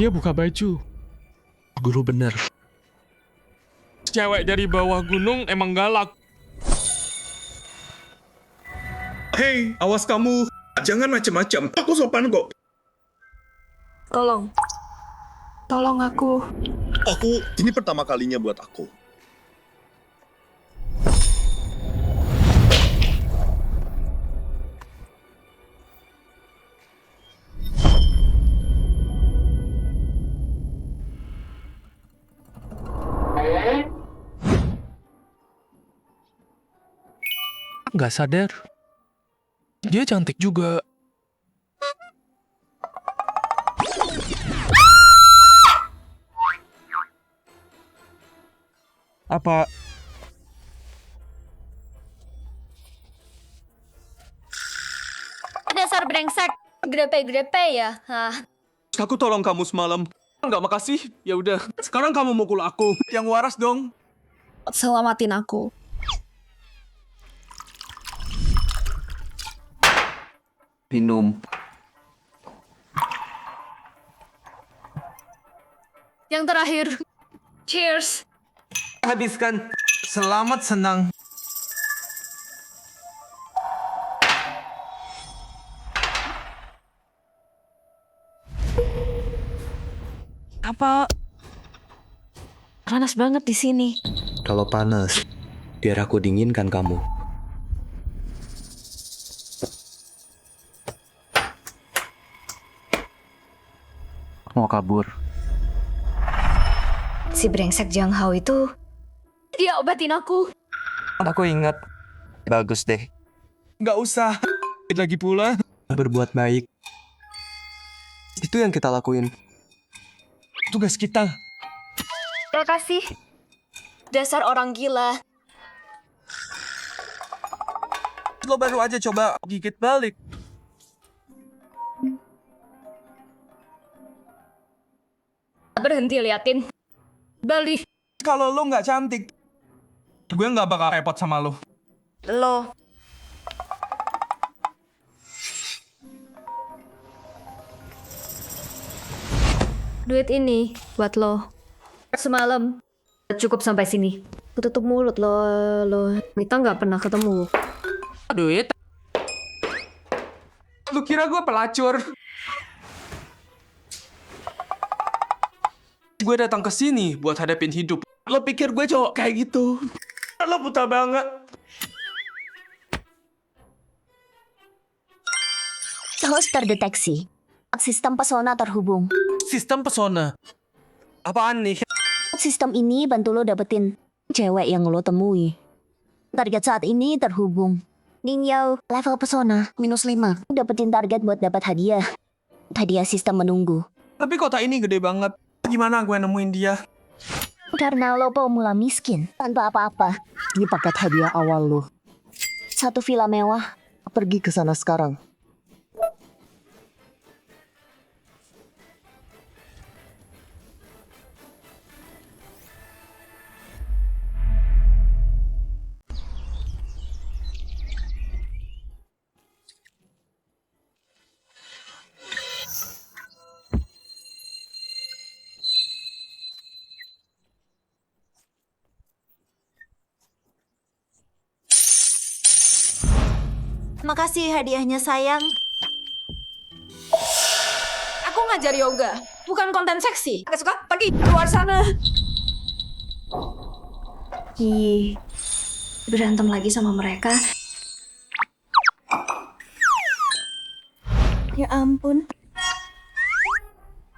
Dia buka baju. Guru bener. Cewek dari bawah gunung emang galak. Hei, awas kamu. Jangan macam-macam. Aku sopan kok. Tolong. Tolong aku. Ini pertama kalinya buat aku. Nggak sadar. Dia cantik juga. Apa Dasar brengsek. Grepe-grepe ya. Hah. aku tolong kamu semalam? Nggak makasih. Ya udah. Sekarang kamu mukul aku. Yang waras dong. Selamatin aku. Minum. Yang terakhir. Cheers. Habiskan. Selamat senang. Apa? Panas banget di sini. Kalau panas, biar aku dinginkan kamu. Mau kabur? Si brengsek Jiang Hao itu, dia obatin aku. Aku ingat. Bagus deh. Nggak usah. Lagi pula. Berbuat baik. Itu yang kita lakuin. Tugas kita. Terima kasih. Dasar orang gila. Lo baru aja coba gigit balik. Berhenti liatin. Balik. Kalau lo nggak cantik, gue nggak bakal repot sama lo. Lo. Duit ini buat lo. Semalam cukup sampai sini. Tutup mulut lo. Kita nggak pernah ketemu. Duit? Lu kira gue pelacur? Gue datang ke sini buat hadapin hidup. Lo pikir gue cowok kayak gitu? Lo buta banget. Host terdeteksi. Sistem pesona terhubung. Sistem pesona. Apaan nih? Sistem ini bantu lo dapetin cewek yang lo temui. Target saat ini terhubung. Ninyo, level pesona, -5. Dapetin target buat dapat hadiah. Hadiah sistem menunggu. Tapi kota ini gede banget. Gimana gue nemuin dia? Karena lo pemula miskin, tanpa apa-apa. Ini paket hadiah awal lo. Satu villa mewah. Pergi ke sana sekarang. Makasih hadiahnya sayang. Aku ngajar yoga, bukan konten seksi. Gak suka? Pergi keluar sana. Ih, berantem lagi sama mereka. Ya ampun.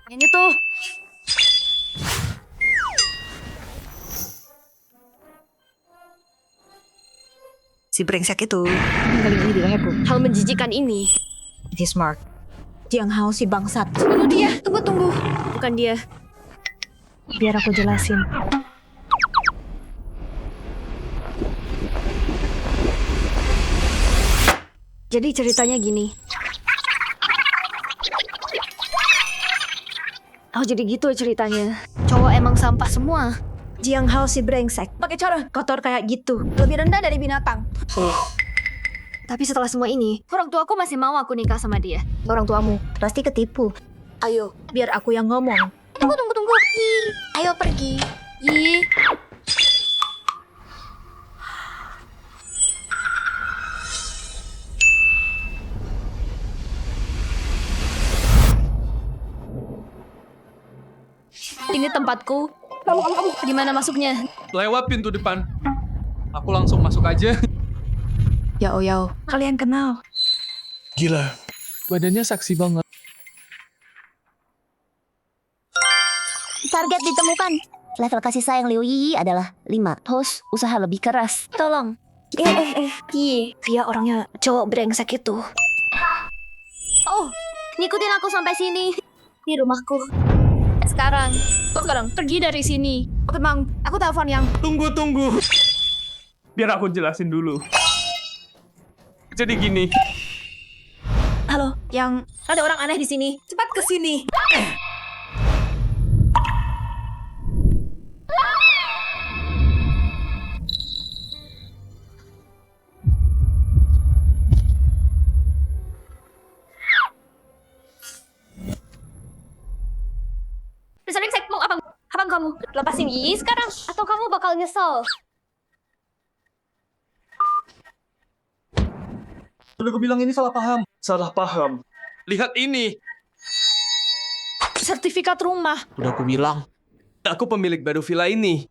Yang itu. Si brengsek itu. Kali ini tidak heboh. Hal menjijikan ini. It is Mark. Jiang Hao si bangsat. Bunuh dia. Tunggu. Bukan dia. Biar aku jelasin. Jadi ceritanya gini. Oh jadi gitu ceritanya. Cowok emang sampah semua. Jiang Hao si brengsek. Pakai cara kotor kayak gitu. Lebih rendah dari binatang. Tapi setelah semua ini, orang tuaku masih mau aku nikah sama dia. Orang tuamu pasti ketipu. Ayo, biar aku yang ngomong. Tunggu. Ayo pergi. Yi. Ini tempatku. Di mana masuknya? Lewat pintu depan. Aku langsung masuk aja. Yao Yao, kalian kenal? Gila. Badannya seksi banget. Target ditemukan. Level kasih sayang Liu Yi adalah 5. Terus usaha lebih keras. Tolong. Yi, dia orangnya cowok brengsek itu. Oh, ngikutin aku sampai sini. Di rumahku. Sekarang pergi dari sini. Tenang, aku telepon yang. Tunggu. Biar aku jelasin dulu. Jadi gini. Halo, yang Ada orang aneh di sini. cepat ke sini. Sering saya mau abang kamu lepasin Yi sekarang atau kamu bakal nyesel. Udah aku bilang ini salah paham. Salah paham. Lihat ini. Sertifikat rumah. Udah aku bilang. Aku pemilik baru villa ini.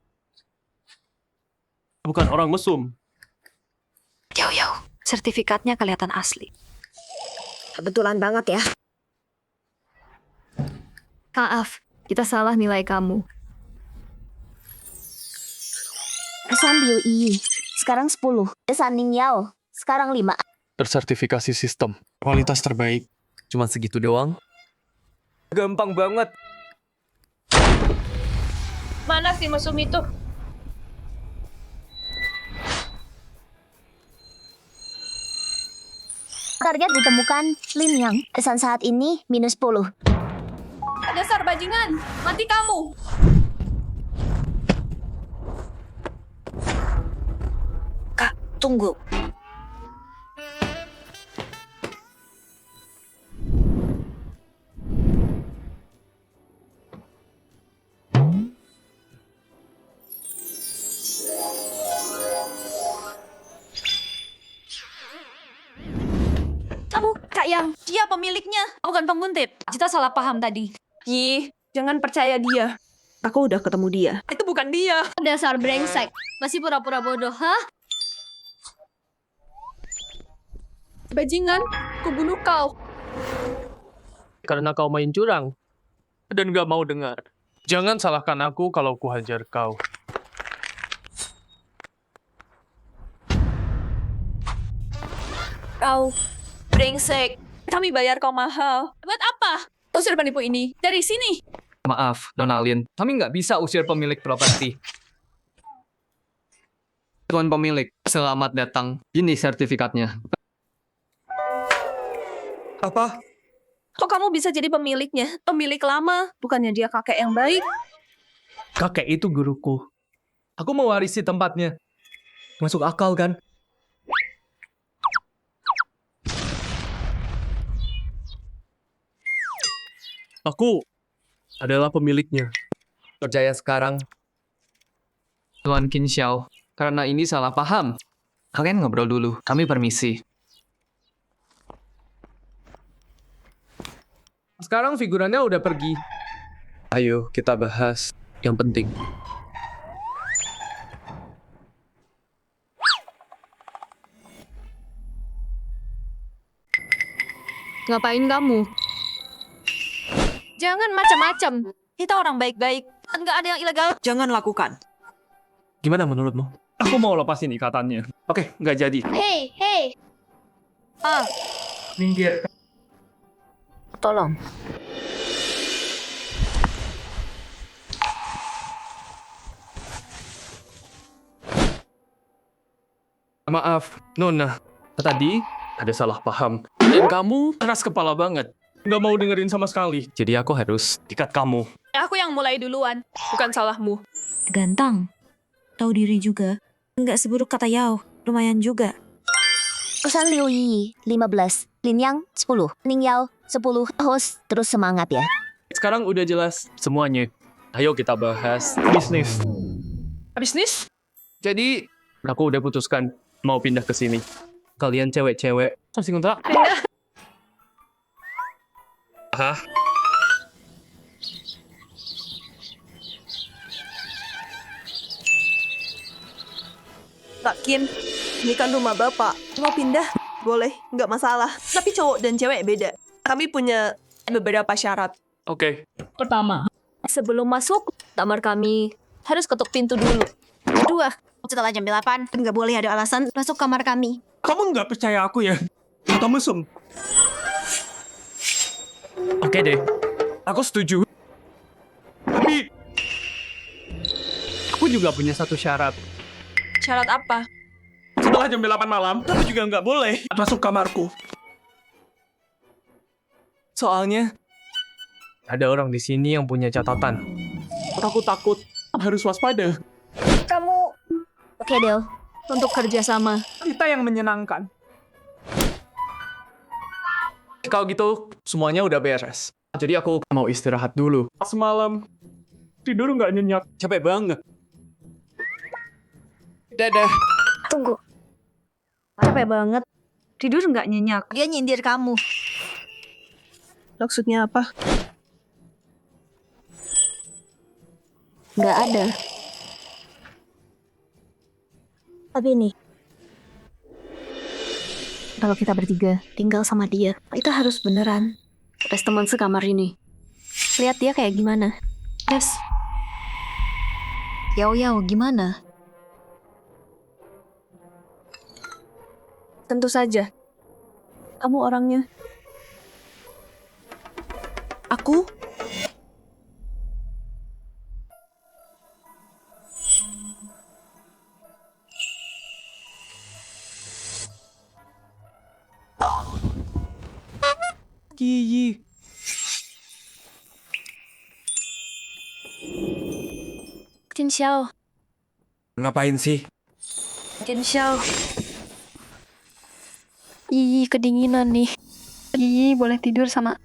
Bukan orang mesum. Yao, sertifikatnya kelihatan asli. Kebetulan banget ya. Maaf, kita salah nilai kamu. Kesan Liu Yi. Sekarang 10. Kesan Ning Yao. Sekarang 5. Tersertifikasi sistem. Kualitas terbaik. Cuma segitu doang. Gampang banget. Mana si mesum itu? Target ditemukan Lin Yang. Kesan saat ini minus 10. Dasar bajingan, mati kamu. Kak, tunggu. Kamu, Kak Yang. Dia pemiliknya, bukan penguntit. Kita salah paham tadi. Yi, jangan percaya dia. Aku udah ketemu dia. Itu bukan dia. Dasar brengsek. Masih pura-pura bodoh, hah? Bajingan, ku bunuh kau. Karena kau main curang. Dan gak mau dengar. Jangan salahkan aku kalau ku hajar kau. Kau brengsek. Kami bayar kau mahal. Buat apa? Usir penipu ini dari sini. Maaf, Nona Lin. Kami nggak bisa usir pemilik properti. Tuan pemilik, selamat datang. Ini sertifikatnya. Apa? Kok kamu bisa jadi pemiliknya? Pemilik lama, bukannya dia kakek yang baik. Kakek itu guruku. Aku mewarisi tempatnya. Masuk akal kan? Aku adalah pemiliknya. Percaya sekarang. Tuan Qin Xiao, karena ini salah paham. Kalian ngobrol dulu, kami permisi. Sekarang figurannya udah pergi. Ayo kita bahas yang penting. Ngapain kamu? Jangan macam-macam. Kita orang baik-baik. Nggak ada yang ilegal. Jangan lakukan. Gimana menurutmu? Aku mau lepasin ikatannya. Oke, nggak jadi. Hey. Minggir. Tolong. Maaf, Nona. Tadi ada salah paham. Dan kamu keras kepala banget. Nggak mau dengerin sama sekali. Jadi aku harus dikat kamu. Aku yang mulai duluan, bukan salahmu. Ganteng. Tahu diri juga. Nggak seburuk kata Yao. Lumayan juga. Kesan Liu Yi 15. Lin Yang 10. Ning Yao 10. Host terus semangat ya. Sekarang udah jelas semuanya. Ayo kita bahas bisnis. Bisnis? Jadi, aku udah putuskan mau pindah ke sini. Kalian cewek-cewek. Masih ngontrak? Pindah. Hah? Kak Kim, ini kan rumah bapak. Mau pindah? Boleh, nggak masalah. Tapi cowok dan cewek beda. Kami punya beberapa syarat. Oke. Pertama, sebelum masuk kamar kami, harus ketuk pintu dulu. Kedua, Setelah jam 8, nggak boleh ada alasan masuk kamar kami. Kamu nggak percaya aku ya? Kata mesum. Oke deh. Aku setuju. Tapi aku juga punya satu syarat. Syarat apa? Setelah jam 8 malam, kamu juga nggak boleh masuk kamarku. Soalnya ada orang di sini yang punya catatan. Aku takut. Harus waspada. kamu... Oke, Del. Untuk kerjasama. Kita yang menyenangkan. Kalau gitu, semuanya udah beres. Jadi aku mau istirahat dulu. Semalam tidur nggak nyenyak. Capek banget. Dadah. Tunggu. Capek banget. Tidur nggak nyenyak. Dia nyindir kamu. Maksudnya apa? Nggak ada. Tapi nih, kalau kita bertiga tinggal sama dia, kita harus beneran tes teman sekamar ini. Lihat dia kayak gimana. Tes. Yao gimana? Tentu saja. Kamu orangnya. Aku? Kiyi. Jin Xiao. Ngapain sih? Jin Xiao. Ih, kedinginan nih. Ih, boleh tidur sama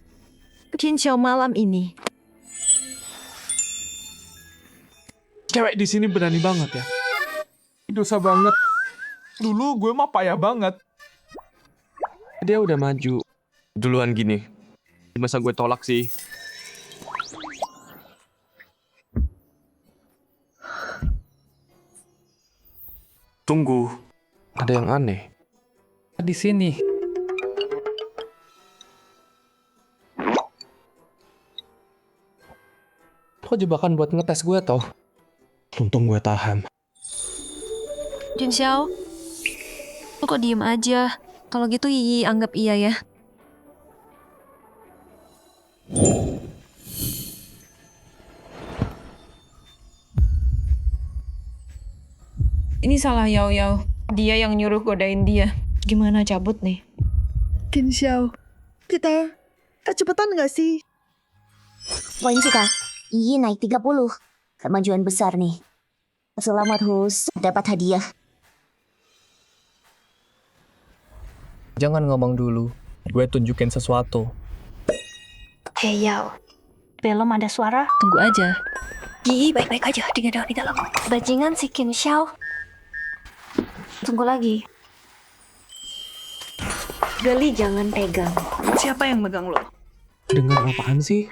Jin Xiao malam ini. Cewek di sini berani banget ya. Dosa banget. Dulu gue mah payah banget. Dia udah maju. Duluan gini. Masa gue tolak sih? Tunggu. Ada yang aneh. Di sini. Kok jebakan buat ngetes gue toh? Untung gue tahan. Jin Xiao. Lu kok diem aja? Kalau gitu Yi anggap iya ya. Ini salah Yao. Dia yang nyuruh godain dia. Gimana cabut nih? Jin Xiao, kita cepetan nggak sih? Poin sih, Kak. Iyi naik 30. Kemajuan besar nih. Selamat Hus, dapat hadiah. Jangan ngomong dulu. Gue tunjukin sesuatu. Hei Yao. Belum ada suara? Tunggu aja. Yi baik-baik aja di dalam. Bajingan si Jin Xiao. Tunggu lagi. Gali jangan pegang. Siapa yang megang lo? Dengar apaan sih?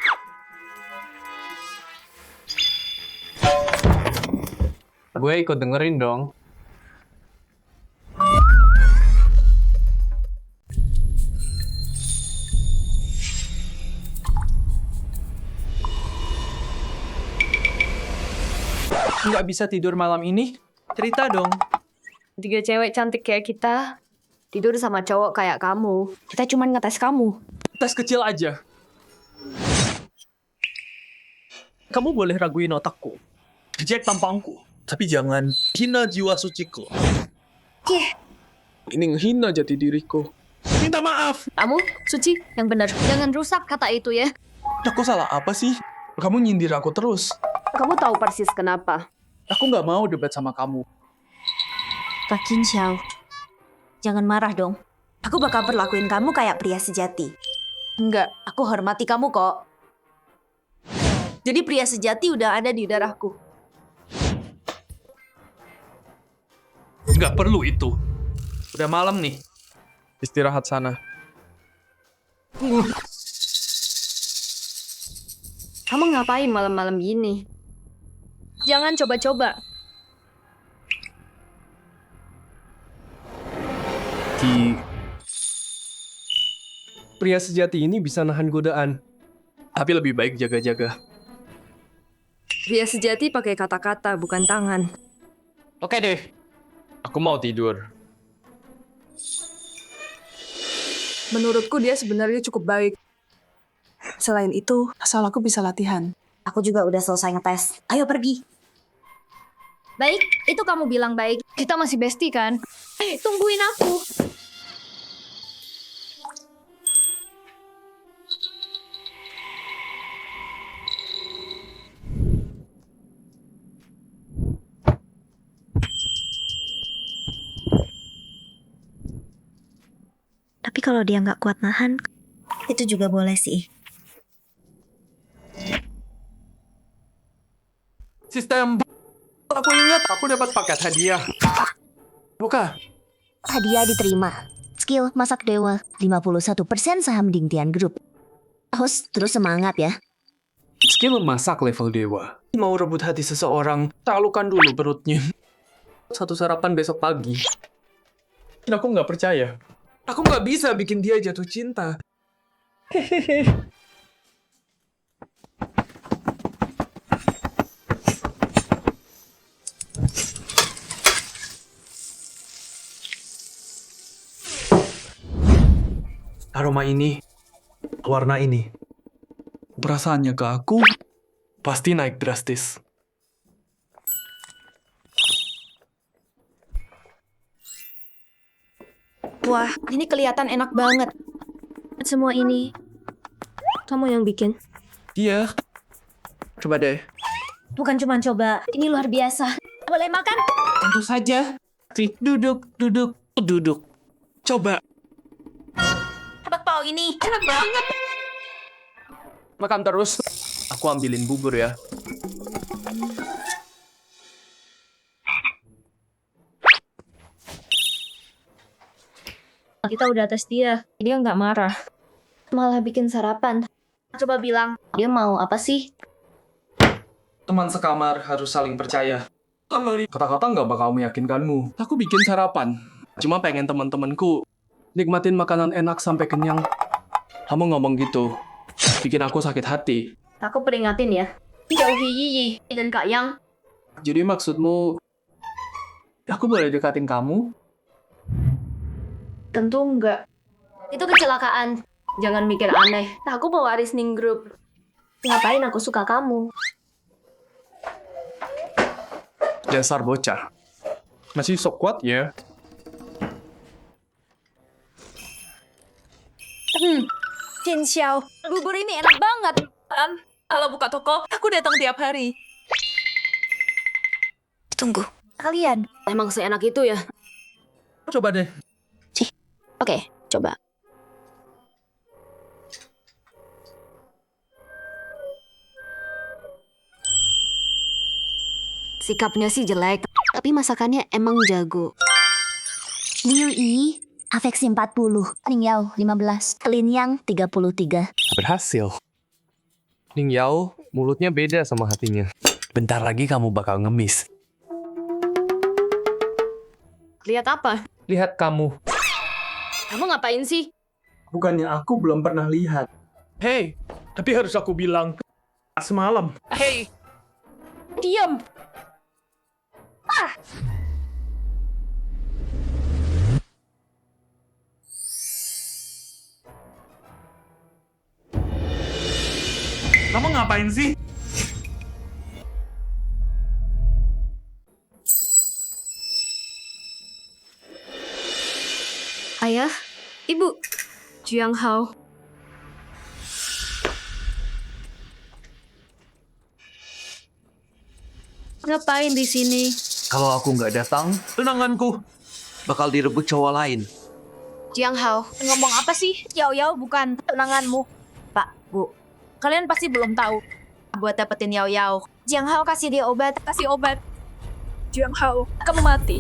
Gue ikut dengerin dong. Nggak bisa tidur malam ini? Cerita dong. 3 cewek cantik kayak kita tidur sama cowok kayak kamu. Kita cuman ngetes kamu. Tes kecil aja. Kamu boleh raguin otakku. Reject tampangku. Tapi jangan hina jiwa suciku. Ini ngehina jati diriku. Minta maaf. Kamu, Suci, yang benar. Jangan rusak kata itu ya. Aku salah apa sih? Kamu nyindir aku terus. Kamu tahu persis kenapa. Aku nggak mau debat sama kamu. Kak Jin Xiao, jangan marah dong. Aku bakal perlakuin kamu kayak pria sejati. Enggak, aku hormati kamu kok. Jadi pria sejati udah ada di darahku. Nggak perlu itu. Udah malam nih. Istirahat sana. Kamu ngapain malam-malam gini? Jangan coba-coba. Pria sejati ini bisa nahan godaan. Tapi lebih baik jaga-jaga. Pria sejati pakai kata-kata, bukan tangan. Oke deh. Aku mau tidur. Menurutku dia sebenarnya cukup baik. Selain itu, asal aku bisa latihan. Aku juga udah selesai ngetes. Ayo pergi. Baik, itu kamu bilang baik. Kita masih bestie kan? Tungguin aku. Tapi kalau dia nggak kuat nahan, itu juga boleh sih. Sistem. Aku ingat aku dapat paket hadiah. Buka. Hadiah diterima. Skill masak dewa, 51% saham Dingtian Group. Host, terus semangat ya. Skill masak level dewa. Mau rebut hati seseorang, taklukkan dulu perutnya. Satu sarapan besok pagi. Dan aku nggak percaya. Aku nggak bisa bikin dia jatuh cinta. Aroma ini, warna ini, perasaannya ke aku pasti naik drastis. Wah, ini kelihatan enak banget. Semua ini kamu yang bikin. Iya. Coba deh. Bukan cuma coba, ini luar biasa. Boleh makan? Tentu saja. Duduk, duduk, duduk. Coba. Bakpao ini enak banget. Makan terus. Aku ambilin bubur ya. Kita udah tes dia nggak marah. Malah bikin sarapan. Coba bilang, dia mau apa sih? Teman sekamar harus saling percaya. Kata-kata nggak bakal meyakinkanmu. Aku bikin sarapan. Cuma pengen teman-temanku nikmatin makanan enak sampai kenyang. Kamu ngomong gitu, bikin aku sakit hati. Aku peringatin ya. Jauhi Yiyi dan Kak Yang. Jadi maksudmu, aku boleh dekatin kamu? Tentu enggak. Itu kecelakaan. Jangan mikir aneh. Aku pewaris Ning Group. Ngapain aku suka kamu? Dasar bocah. Masih sok kuat ya? Jin Xiao, bubur ini enak banget. Kalau buka toko, aku datang tiap hari. Tunggu. Kalian emang seenak itu ya? Coba deh. Oke, coba. Sikapnya sih jelek, tapi masakannya emang jago. Liu Yi, afeksi 40. Ning Yao, 15. Lin Yang, 33. Berhasil. Ning Yao, mulutnya beda sama hatinya. Bentar lagi kamu bakal ngemis. Lihat apa? Lihat kamu. Kamu ngapain sih? Bukannya aku belum pernah lihat. Hei, tapi harus aku bilang. Semalam. Hei. Diam. Kamu ngapain sih? Ayah, Ibu, Jiang Hao. Ngapain di sini? Kalau aku nggak datang, tunanganku bakal direbut cowok lain. Jiang Hao, ngomong apa sih? Yao Yao bukan tunanganmu. Pak, Bu, kalian pasti belum tahu. buat dapetin Yao Yao. Jiang Hao kasih dia obat. Kasih obat. Jiang Hao, kamu mati.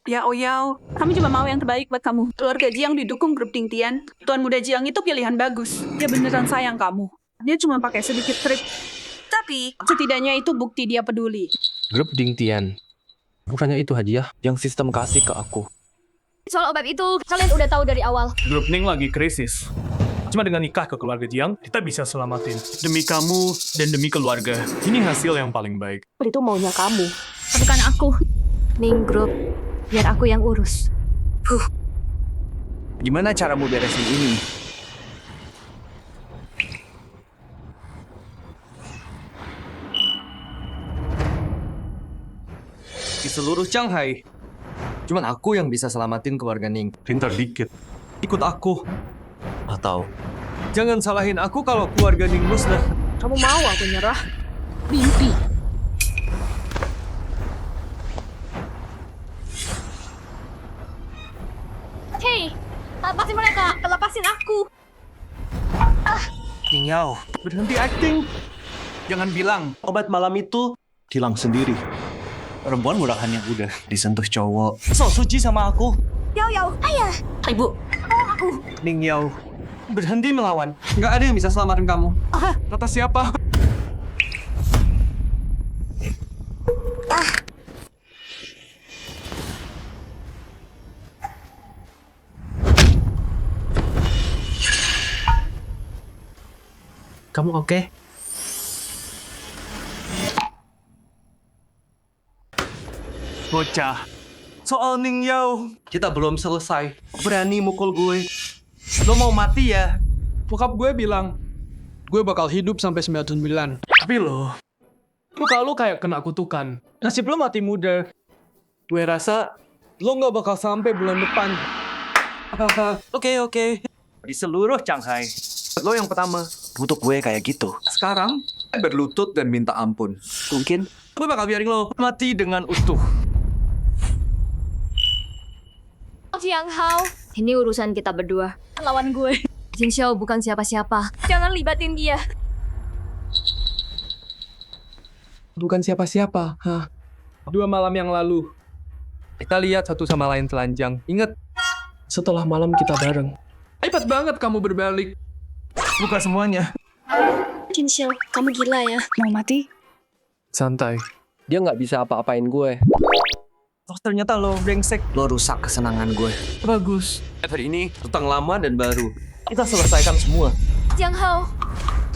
Yao Yao, kami cuma mau yang terbaik buat kamu. Keluarga Jiang didukung grup Ting Tian. Tuan muda Jiang itu pilihan bagus. Dia beneran sayang kamu. Dia cuma pakai sedikit trik. Tapi setidaknya itu bukti dia peduli. Grup Ding Tian. Bukannya itu hadiah yang sistem kasih ke aku. Soal obat itu, kalian udah tahu dari awal. Grup Ning lagi krisis. Cuma dengan nikah ke keluarga Jiang, kita bisa selamatin. Demi kamu dan demi keluarga. Ini hasil yang paling baik. Itu maunya kamu. Bukan aku. Ning Group, biar aku yang urus. Gimana caramu beresin ini? Di seluruh Shanghai, cuman aku yang bisa selamatin keluarga Ning. Pintar dikit. Ikut aku. Atau jangan salahin aku kalau keluarga Ning musnah. Kamu mau aku nyerah? Mimpi. Hei, lepasin mereka. Lepasin aku. Ning Yao, berhenti acting. Jangan bilang obat malam itu hilang sendiri. Perempuan murahan yang udah disentuh cowok. So suci sama aku. Yao Yao, ayah. Ibu, Ning Yao, berhenti melawan. Nggak ada yang bisa selamatin kamu. Kata siapa? Kamu oke? Bocah. Soal Ning Yao, kita belum selesai. Berani mukul gue. Lo mau mati ya? Bokap gue bilang, gue bakal hidup sampai 99. Tapi muka lo kayak kena kutukan. Nasib lo mati muda. Gue rasa lo nggak bakal sampai bulan depan. Oke. Di seluruh Shanghai, lo yang pertama. Untuk gue kayak gitu. Sekarang, berlutut dan minta ampun. Mungkin, gue bakal biarin lo mati dengan utuh. Jiang Hao, ini urusan kita berdua. Lawan gue. Jin Xiao bukan siapa-siapa. Jangan libatin dia. Bukan siapa-siapa. Hah. 2 malam yang lalu, kita lihat satu sama lain telanjang. Ingat, setelah malam kita bareng. Hebat banget kamu berbalik. Bukan semuanya. Jin Xiao, kamu gila ya. Mau mati? Santai. Dia nggak bisa apa-apain gue. Oh, ternyata lo brengsek. Lo rusak kesenangan gue. Bagus. Hari ini tentang lama dan baru. Kita selesaikan semua. Jiang Hao,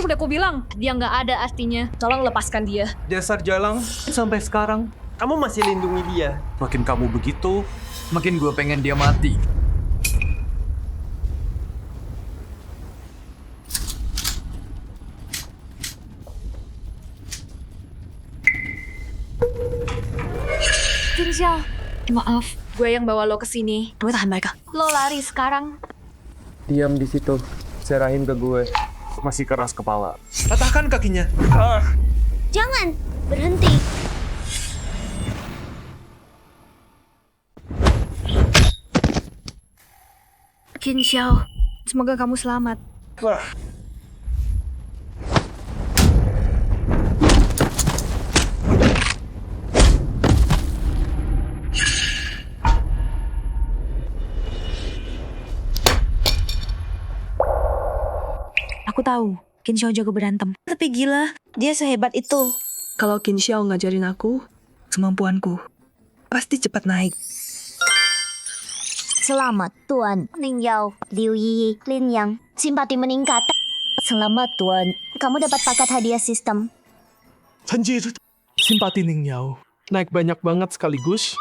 udah aku bilang, dia nggak ada artinya. Tolong lepaskan dia. Dasar jalang, sampai sekarang kamu masih lindungi dia. Makin kamu begitu, makin gue pengen dia mati. Jin Xiao, maaf, gue yang bawa lo ke sini. Gue tahan mereka. Lo lari sekarang. Diam di situ. Serahin ke gue. Masih keras kepala. Patahkan kakinya. Jangan, berhenti. Jin Xiao, semoga kamu selamat. Aku tahu, Qin Xiao jago berantem. Tapi gila, dia sehebat itu. Kalau Qin Xiao ngajarin aku, kemampuanku pasti cepat naik. Selamat, Tuan. Ning Yao, Liu Yi, Lin Yang. Simpati meningkat. Selamat, Tuan. Kamu dapat paket hadiah sistem. Anjir. Simpati Ning Yao. Naik banyak banget sekaligus.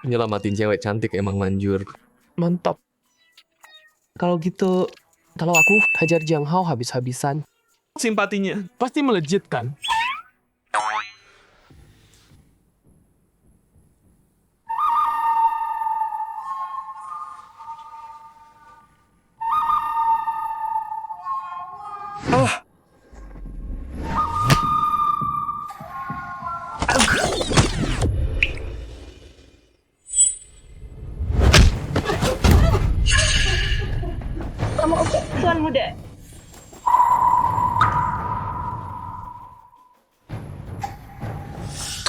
Nyelamatin cewek cantik emang manjur. Mantap. Kalau gitu, kalau aku hajar Jiang Hao habis-habisan, simpatinya pasti melejit kan? Tuan muda,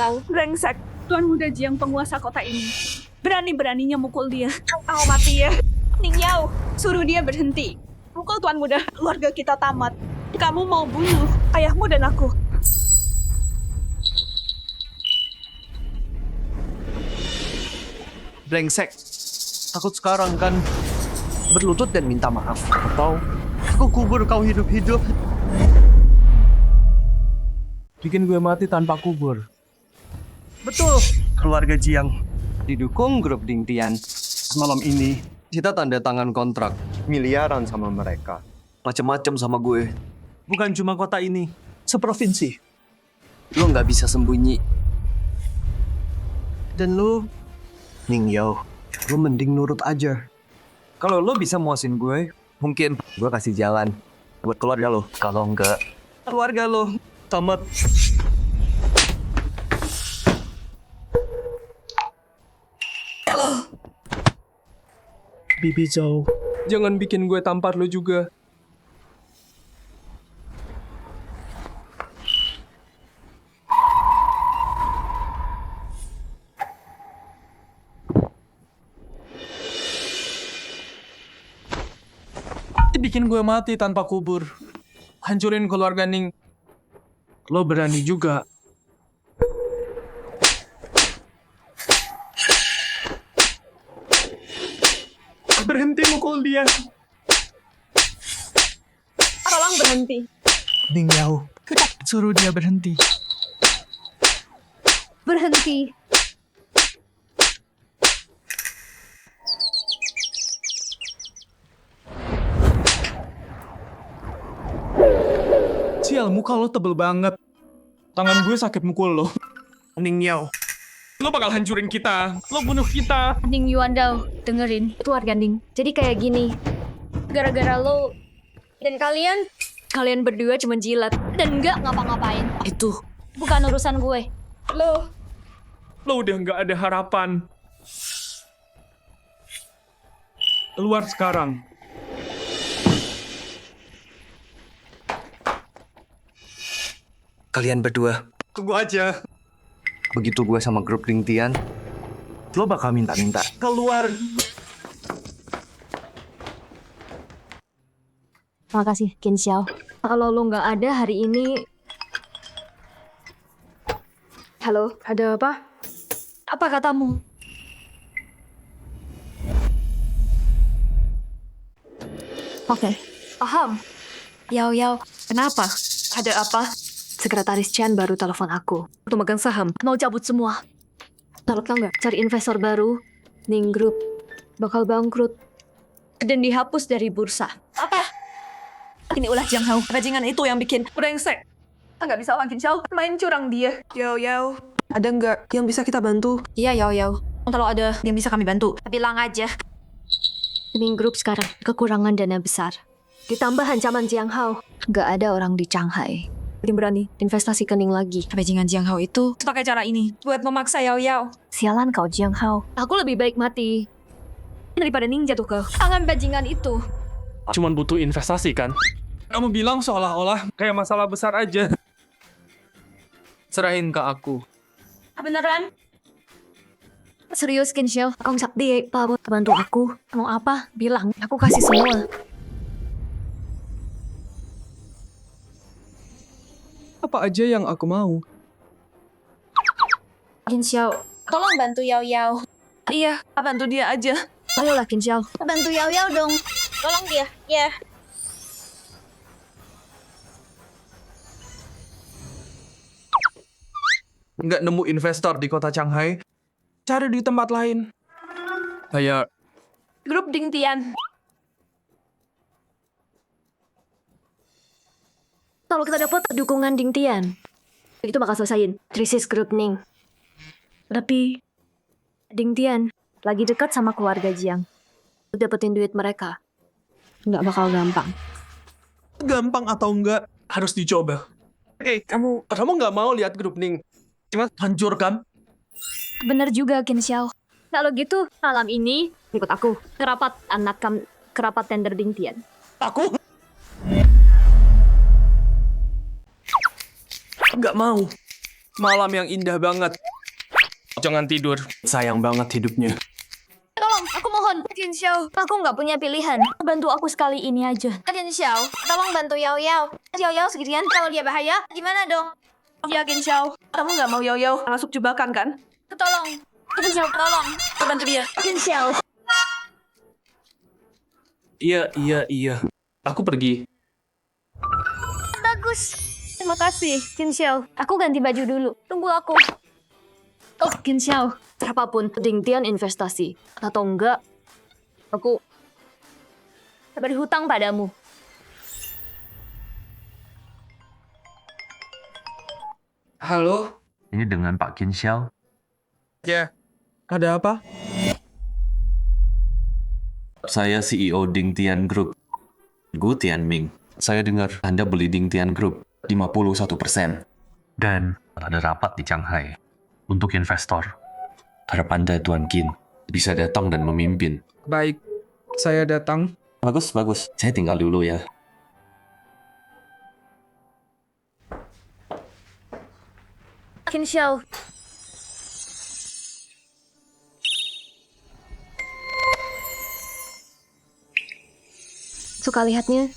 Kau. Brengsek. Tuan Muda Jiang penguasa kota ini. Berani-beraninya mukul dia. Kau mati ya. Ning Yao, suruh dia berhenti. Pukul Tuan Muda, keluarga kita tamat. Kamu mau bunuh ayahmu dan aku. Brengsek. Takut sekarang kan berlutut dan minta maaf. Atau aku kubur kau hidup-hidup. Bikin gue mati tanpa kubur. Betul, keluarga Jiang. Didukung grup Ding Tian. Semalam ini, kita tanda tangan kontrak. Miliaran sama mereka. Macem-macem sama gue. Bukan cuma kota ini, seprovinsi. Lo nggak bisa sembunyi. Dan lo, Ning Yao, lo mending nurut aja. Kalau lo bisa muasin gue, mungkin gue kasih jalan buat keluarga lo. Kalau enggak, keluarga lo tamat. Bibi Zhou, jangan bikin gue tampar lo juga. Bikin gue mati tanpa kubur. Hancurin keluarga Ning. Lo berani juga. Berhenti mukul dia. Tolong berhenti. Ning Yao, suruh dia berhenti. Berhenti. Sial, muka lo tebel banget. Tangan gue sakit mukul lo. Ning Yao, lo bakal hancurin kita. Lo bunuh kita. Ning Yuandao, dengerin. Itu harga Ning. Jadi kayak gini. Gara-gara lo dan kalian berdua cuma jilat dan nggak ngapa-ngapain. Itu Bukan urusan gue. Lo udah nggak ada harapan. Keluar sekarang. kalian berdua. Tunggu aja. Begitu gue sama grup Ding Tian, lo bakal minta-minta keluar. Makasih, Qin Xiao. Kalau lo nggak ada hari ini... Halo, ada apa? Apa katamu? Oke, paham. Yao, kenapa? Ada apa? Sekretaris Chen baru telepon aku. Untuk megang saham, mau cabut semua. Kalau tau nggak, cari investor baru, Ning Group bakal bangkrut dan dihapus dari bursa. Apa? Ini ulah Jiang Hao. Bajingan itu yang bikin brengsek. Nggak bisa Wang Qin Xiao main curang dia. Yao, ada nggak yang bisa kita bantu? Iya, Yao. Kalau ada yang bisa kami bantu, bilang aja. Ning Group sekarang kekurangan dana besar. Ditambah ancaman Jiang Hao. Nggak ada orang di Shanghai yang berani investasi ke Ning lagi. Bajingan Jiang Hao itu pakai cara ini buat memaksa Yao. Sialan kau Jiang Hao. Aku lebih baik mati daripada Ning jatuh ke tangan bajingan itu. Cuman butuh investasi kan? Kamu bilang seolah-olah kayak masalah besar aja. Serahin ke aku. Beneran? Serius Qin Xiao, Kong Sakti, Pak, bantu aku. Mau apa? Bilang, aku kasih semua. Apa aja yang aku mau. Qin Xiao, tolong bantu Yao. Iya, bantu dia aja. Ayolah Qin Xiao. Bantu Yao dong. Tolong dia, ya. Nggak nemu investor di kota Shanghai. Cari di tempat lain. Kayak Grup Ding Tian. Kalau kita dapat dukungan Ding Tian, itu bakal selesaiin krisis grup Ning. Tapi Ding Tian lagi dekat sama keluarga Jiang. Dapetin duit mereka nggak bakal gampang. gampang atau enggak harus dicoba. Kamu nggak mau lihat grup Ning cuma hancurkan? Bener juga Qin Xiao. Kalau gitu malam ini ikut aku kerapat tender Ding Tian. Aku nggak mau. Malam yang indah banget. Jangan tidur. Sayang banget hidupnya. Tolong, aku mohon. Tin Xiao, aku nggak punya pilihan. Bantu aku sekali ini aja. Tin Xiao, tolong bantu Yao Yao. Yao Yao sendirian, kalau dia bahaya, gimana dong? Yakin Xiao, kamu nggak mau Yao masuk jebakan kan? Tolong. Tin Xiao, tolong. Bantu dia. Tin Xiao. Iya. Aku pergi. Bagus. Terima kasih, Tin Xiao. Aku ganti baju dulu. Tunggu aku. Oh, Tin Xiao. Apapun, Ding Tian investasi. Atau enggak, aku berhutang padamu. Halo? Ini dengan Pak Qin Xiao. Ya. Ada apa? Saya CEO Ding Tian Group. Gu Tianming. Saya dengar Anda beli Ding Tian Group 51%. Dan ada rapat di Shanghai untuk investor. Harap Anda, Tuan Qin, bisa datang dan memimpin. Baik, saya datang. Bagus. Saya tinggal dulu ya. Qin Xiao. Suka lihatnya?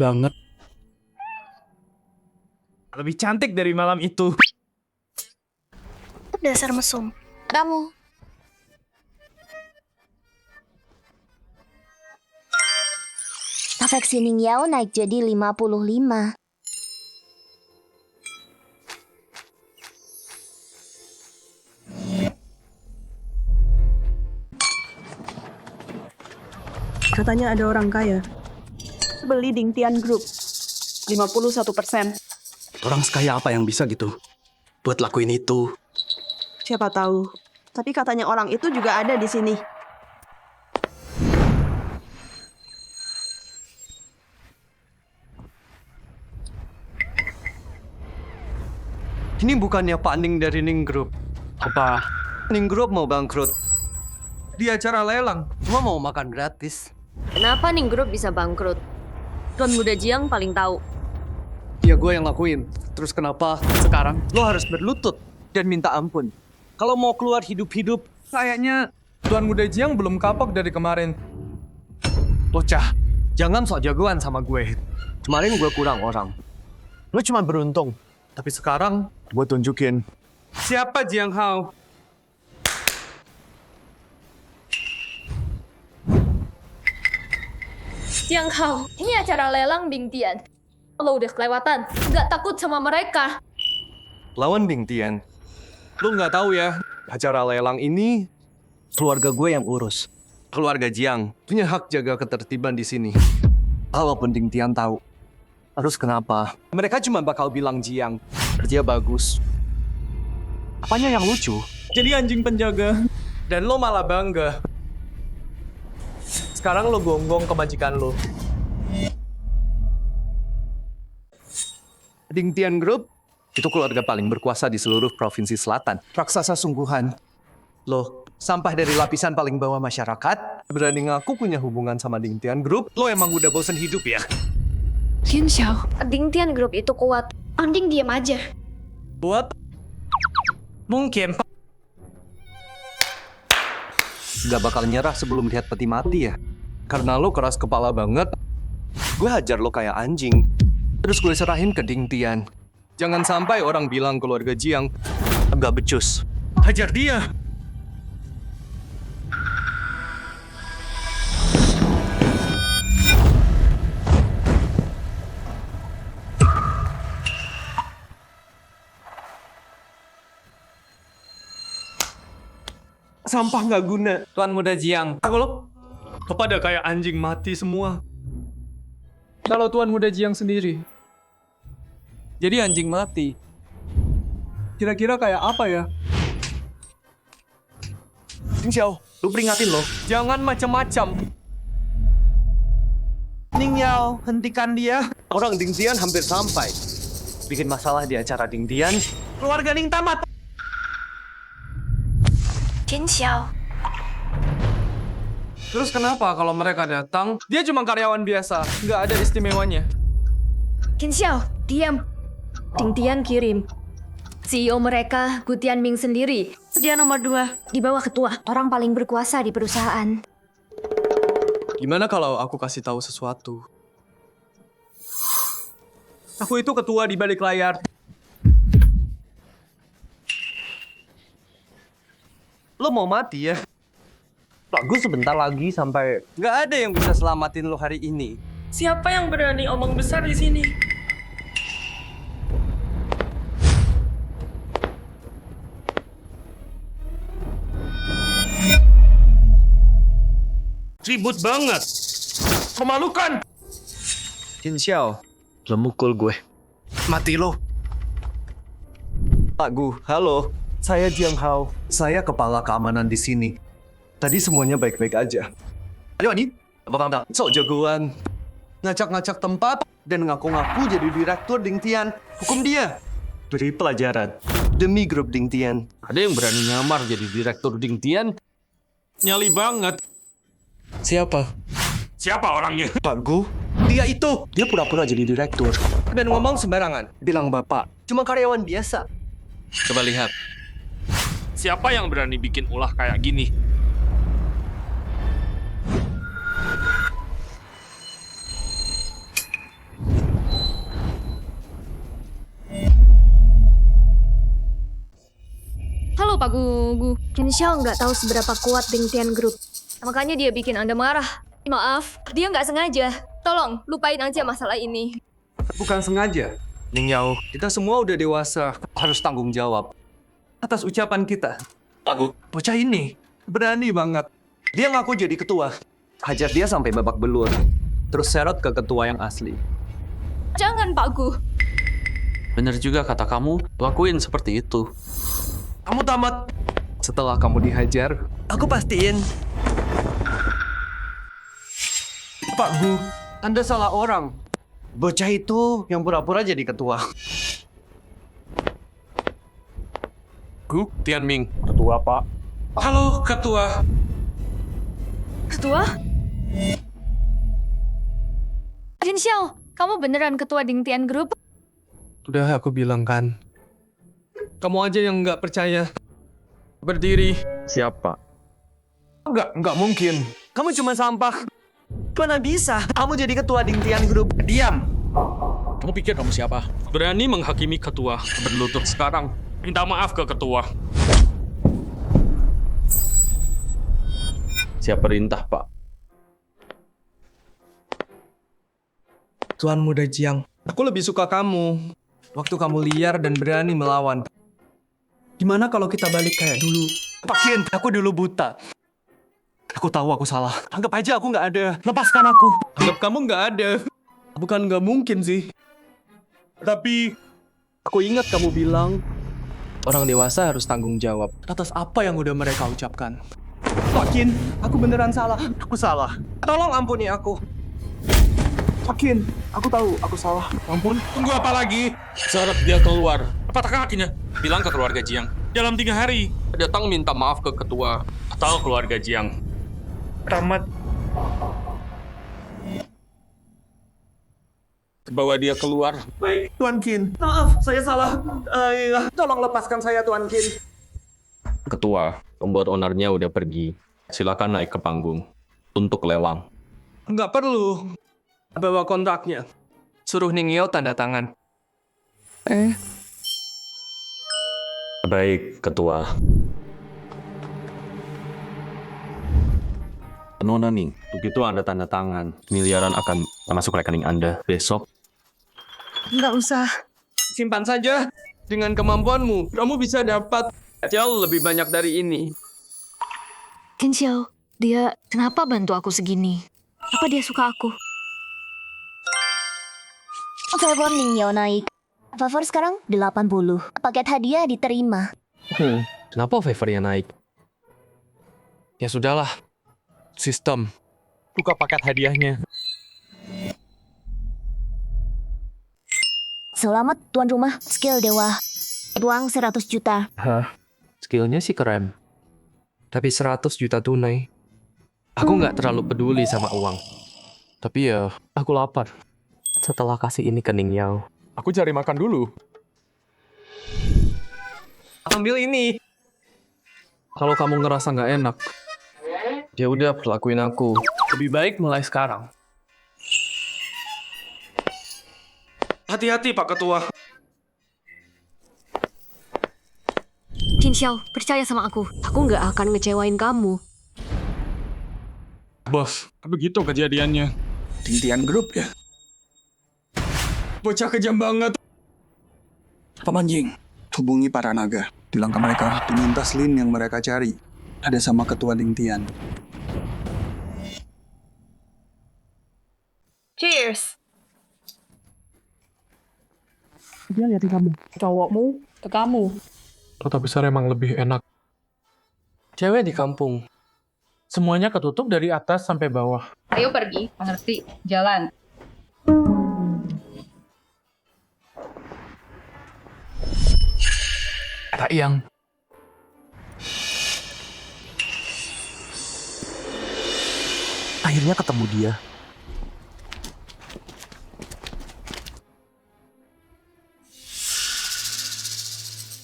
Banget. Lebih cantik dari malam itu. Dasar mesum. Kamu. Afeksi Ning Yao naik jadi 55. Katanya ada orang kaya. Beli Ding Tian Group. 51%. Orang sekaya apa yang bisa gitu? Buat lakuin itu. Siapa tahu. Tapi katanya orang itu juga ada di sini. Ini bukannya Pak Ning dari Ning Group. Apa? Ning Group mau bangkrut. Di acara lelang. Cuma mau makan gratis. Kenapa Ning Group bisa bangkrut? Tuan Muda Jiang paling tahu. Ya gue yang lakuin. Terus kenapa sekarang lo harus berlutut dan minta ampun? Kalau mau keluar hidup-hidup, Kayaknya Tuan Muda Jiang belum kapok dari kemarin. bocah. Jangan sok jagoan sama gue. Kemarin gue kurang orang. Lo cuma beruntung. Tapi sekarang gue tunjukin. Siapa Jiang Hao? Jiang Hao, ini acara lelang Bing Tian. Lo udah kelewatan. Nggak takut sama mereka. Lawan Bing Tian. Lo nggak tahu ya, acara lelang ini keluarga gue yang urus. Keluarga Jiang punya hak jaga ketertiban di sini. Walaupun Bing Tian tahu. Terus kenapa? Mereka cuma bakal bilang Jiang kerja bagus. Apanya yang lucu? Jadi anjing penjaga. Dan lo malah bangga. Sekarang lo gonggong ke majikan lo. Ding Tian Group itu keluarga paling berkuasa di seluruh provinsi selatan. Raksasa sungguhan. Lo, sampah dari lapisan paling bawah masyarakat, berani ngaku punya hubungan sama Ding Tian Group, lo emang udah bosen hidup ya? Qin Xiao, Ding Tian Group itu kuat. Anding diam aja. Buat? Mungkin. Gak bakal nyerah sebelum lihat peti mati ya? Karena lo keras kepala banget, gue hajar lo kayak anjing. Terus gue serahin ke Ding Tian. Jangan sampai orang bilang keluarga Jiang gak becus. Hajar dia. Sampah nggak guna. Tuan Muda Jiang. Kalau kepada kayak anjing mati semua. Kalau Tuan Muda Jiang sendiri. Jadi anjing mati. Kira-kira kayak apa ya? Ding Xiao, lu peringatin lo. Jangan macam-macam. Ning Yao, hentikan dia. Orang Ding Tian hampir sampai. Bikin masalah di acara Ding Tian. Keluarga Ning tamat. Qin Xiao. Terus kenapa kalau mereka datang, dia cuma karyawan biasa, nggak ada istimewanya. Qin Xiao, diam. Ding Tian kirim. CEO mereka, Gu Tianming sendiri. Dia nomor 2. Di bawah ketua. Orang paling berkuasa di perusahaan. Gimana kalau aku kasih tahu sesuatu? Aku itu ketua di balik layar. Lo mau mati ya? Pak Gus sebentar lagi sampai... Nggak ada yang bisa selamatin lo hari ini. Siapa yang berani omong besar di sini? Ribut banget. Memalukan. Qin Xiao, lo mukul gue. Mati lo. Pak Gu, halo. Saya Jiang Hao. Saya kepala keamanan di sini. Tadi semuanya baik-baik aja. Ayo Ani, apa bang? Sok jagoan. Ngacak-ngacak tempat dan ngaku-ngaku jadi direktur Ding Tian. Hukum dia. Beri pelajaran. Demi grup Ding Tian. Ada yang berani nyamar jadi direktur Ding Tian? Nyali banget. Siapa? Siapa orangnya? Pak Gu, dia itu. Dia pura-pura jadi direktur. Dan ngomong sembarangan. Bilang bapak, cuma karyawan biasa. Coba lihat. Siapa yang berani bikin ulah kayak gini? Halo Pak Gugu. Qin Xiao nggak tahu seberapa kuat Ding Tian Group. Makanya dia bikin Anda marah. Maaf, dia nggak sengaja. Tolong, lupain aja masalah ini. Bukan sengaja. Ning Yao, kita semua udah dewasa. Harus tanggung jawab. Atas ucapan kita. Aku. Bocah ini berani banget. Dia ngaku jadi ketua. Hajar dia sampai babak belur. Terus seret ke ketua yang asli. Jangan Pak Gu. Bener juga kata kamu, lakuin seperti itu. Kamu tamat. Setelah kamu dihajar, aku pastiin. Pak Gu, Anda salah orang. Bocah itu yang pura-pura jadi ketua. Gu Tianming. Ketua, Pak. Halo, Ketua. Ketua? Qin Xiao, kamu beneran ketua Ding Tian Group? Udah aku bilang kan. Kamu aja yang nggak percaya. Berdiri. Siapa? Enggak mungkin. Kamu cuma sampah. Mana bisa? Kamu jadi ketua Ding Tian Group. Diam. Kamu pikir kamu siapa? Berani menghakimi ketua. Berlutut sekarang. Minta maaf ke ketua. Siap perintah, Pak. Tuan Muda Jiang, aku lebih suka kamu. Waktu kamu liar dan berani melawan. Gimana kalau kita balik kayak dulu? Pak Qin, aku dulu buta. Aku tahu aku salah. Anggap aja aku nggak ada. Lepaskan aku. Anggap kamu nggak ada. Bukan nggak mungkin sih. Tapi, aku ingat kamu bilang, orang dewasa harus tanggung jawab atas apa yang udah mereka ucapkan. Pak Qin, aku beneran salah. Aku salah. Tolong ampuni aku. Pak Qin, aku tahu aku salah. Ampun. Tunggu apa lagi? Seret dia keluar. Patah kakinya. Bilang ke keluarga Jiang. Dalam 3 hari. Datang minta maaf ke ketua atau keluarga Jiang. Tamat. Bawa dia keluar. Baik, Tuan Qin. Maaf, saya salah. Tolong lepaskan saya, Tuan Qin. Ketua, pembuat ownernya udah pergi. Silakan naik ke panggung untuk lelang. Nggak perlu. Bawa kontraknya. Suruh Ning Yao tanda tangan. Baik, Ketua. Nona nih, begitu Anda tanda tangan, miliaran akan masuk rekening Anda besok. Nggak usah. Simpan saja. Dengan kemampuanmu, kamu bisa dapat jauh lebih banyak dari ini. Qin Xiao, dia kenapa bantu aku segini? Apa dia suka aku? Favor Ning Yao naik. Favor sekarang 80. Paket hadiah diterima. Kenapa favornya naik? Ya sudahlah. Sistem. Buka paket hadiahnya. Selamat tuan rumah, skill dewa. Uang 100 juta. Hah? Skillnya sih keren. Tapi 100 juta tunai. Aku nggak terlalu peduli sama uang. Tapi ya, aku lapar. Setelah kasih ini ke Ning Yao, aku cari makan dulu. Ambil ini. Kalau kamu ngerasa nggak enak, ya udah perlakuin aku. Lebih baik mulai sekarang. Hati-hati, Pak Ketua. Jin Xiao, percaya sama aku. Aku nggak akan ngecewain kamu. Bos, begitu kejadiannya. Ding Tian Group ya? Bocah kejam banget. Paman Ying, hubungi para naga. Bilang ke mereka, diminta Lin yang mereka cari. Ada sama ketua Ding Tian. Cheers. Dia liatin kamu. Cowokmu ke kamu. Kota besar emang lebih enak. Cewek di kampung. Semuanya ketutup dari atas sampai bawah. Ayo pergi, mengerti? Jalan. Kata Iyang. Akhirnya ketemu dia.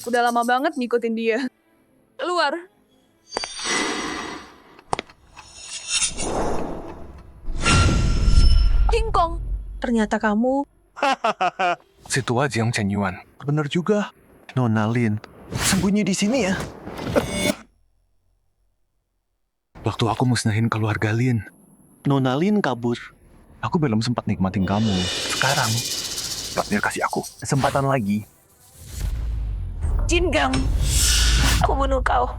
Udah lama banget ngikutin dia. Keluar. King Kong, ternyata kamu. Si tua Jiang Chenyuan. Bener juga. Nona Lin, sembunyi di sini ya. Waktu aku musnahin keluarga Lin, Nona Lin kabur. Aku belum sempat nikmatin kamu. Sekarang, Ratnir kasih aku kesempatan lagi. Jin Gang, aku bunuh kau.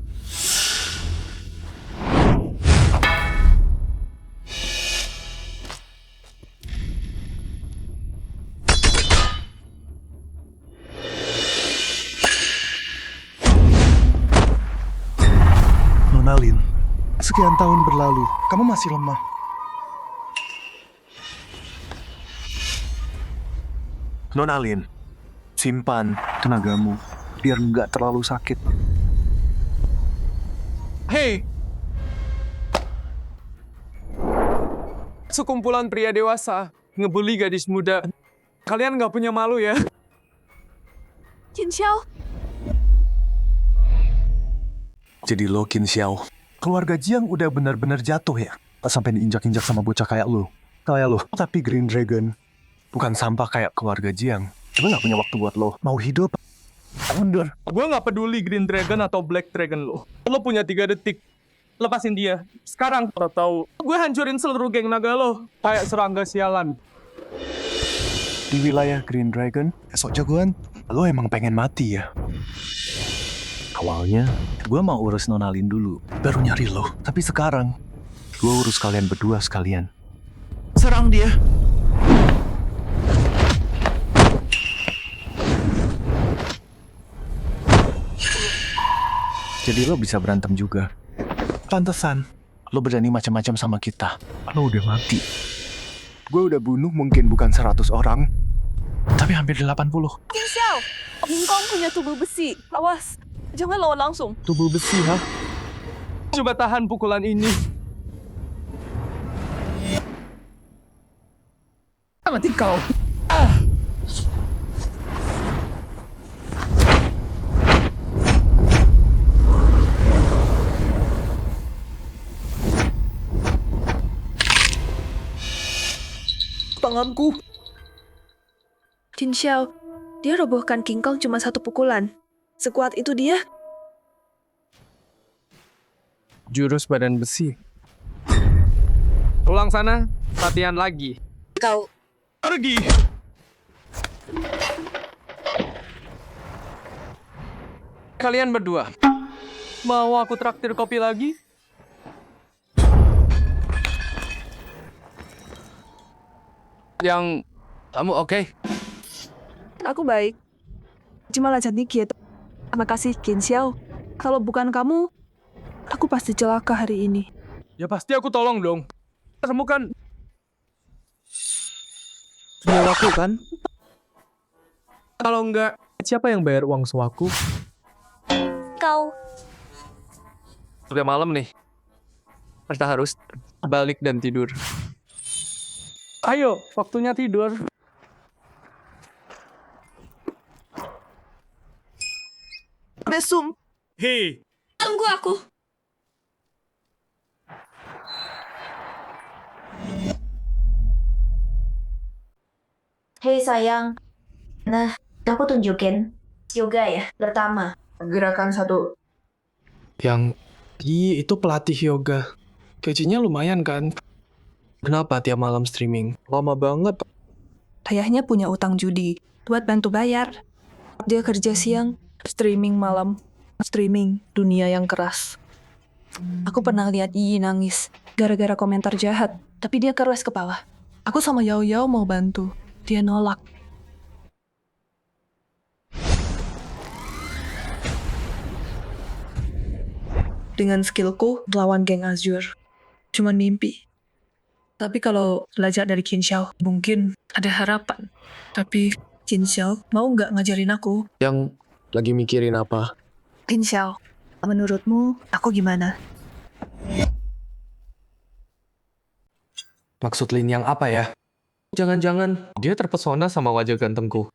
Nona Lin, sekian tahun berlalu, kamu masih lemah. Nona Lin, simpan tenagamu biar nggak terlalu sakit. Hei! Sekumpulan pria dewasa ngebully gadis muda. Kalian nggak punya malu ya? Jin Xiao, Jadi lo, Qin Xiao, keluarga Jiang udah benar-benar jatuh ya? Tak sampai diinjak-injak sama bocah kayak lo. Tapi Green Dragon bukan sampah kayak keluarga Jiang. Gue nggak punya waktu buat lo. Mau hidup? Mundur. Gue nggak peduli Green Dragon atau Black Dragon lo. Lo punya 3 detik. Lepasin dia. Sekarang. Atau gue hancurin seluruh geng naga lo. Kayak serangga sialan. Di wilayah Green Dragon, esok jagoan, lo emang pengen mati ya? Awalnya, gue mau urus Nona Lin dulu, baru nyari lo. Tapi sekarang, gue urus kalian berdua sekalian. Serang dia! Jadi lo bisa berantem juga. Pantesan, lo berani macam-macam sama kita. Lo udah mati. Gue udah bunuh mungkin bukan 100 orang, tapi hampir 80. King Xiao, King Kong punya tubuh besi. Awas, jangan lawan langsung. Tubuh besi, ha? Coba tahan pukulan ini. Mati kau. Tanganku. Jin Xiao, dia robohkan King Kong cuma 1 pukulan. Sekuat itu dia. Jurus badan besi. Pulang sana, latihan lagi. Kau. Pergi! Kalian berdua, mau aku traktir kopi lagi? Yang kamu oke? Aku baik. Cuma lanjut dikit. Terima kasih, Qin Xiao. Kalau bukan kamu, aku pasti celaka hari ini. Ya pasti aku tolong dong. Kamu kan nyawaku kan? Kalau enggak, siapa yang bayar uang sewaku? Kau. Udah malam nih. Kita harus balik dan tidur. Ayo, waktunya tidur. Besum. Hei, Tunggu aku. Hei sayang. Nah, aku tunjukin. Yoga ya, pertama. Gerakan 1. Itu pelatih yoga. Gajinya lumayan kan? Kenapa tiap malam streaming? Lama banget. Ayahnya punya utang judi buat bantu bayar. Dia kerja siang, streaming malam. Streaming dunia yang keras. Aku pernah lihat Yi nangis gara-gara komentar jahat, tapi dia keras kepala. Aku sama Yao Yao mau bantu. Dia nolak. Dengan skillku melawan geng Azure, cuman mimpi. Tapi kalau belajar dari Qin Xiao, mungkin ada harapan. Tapi Qin Xiao mau nggak ngajarin aku? Yang lagi mikirin apa? Qin Xiao, menurutmu aku gimana? Maksud Lin yang apa ya? Jangan-jangan dia terpesona sama wajah gantengku.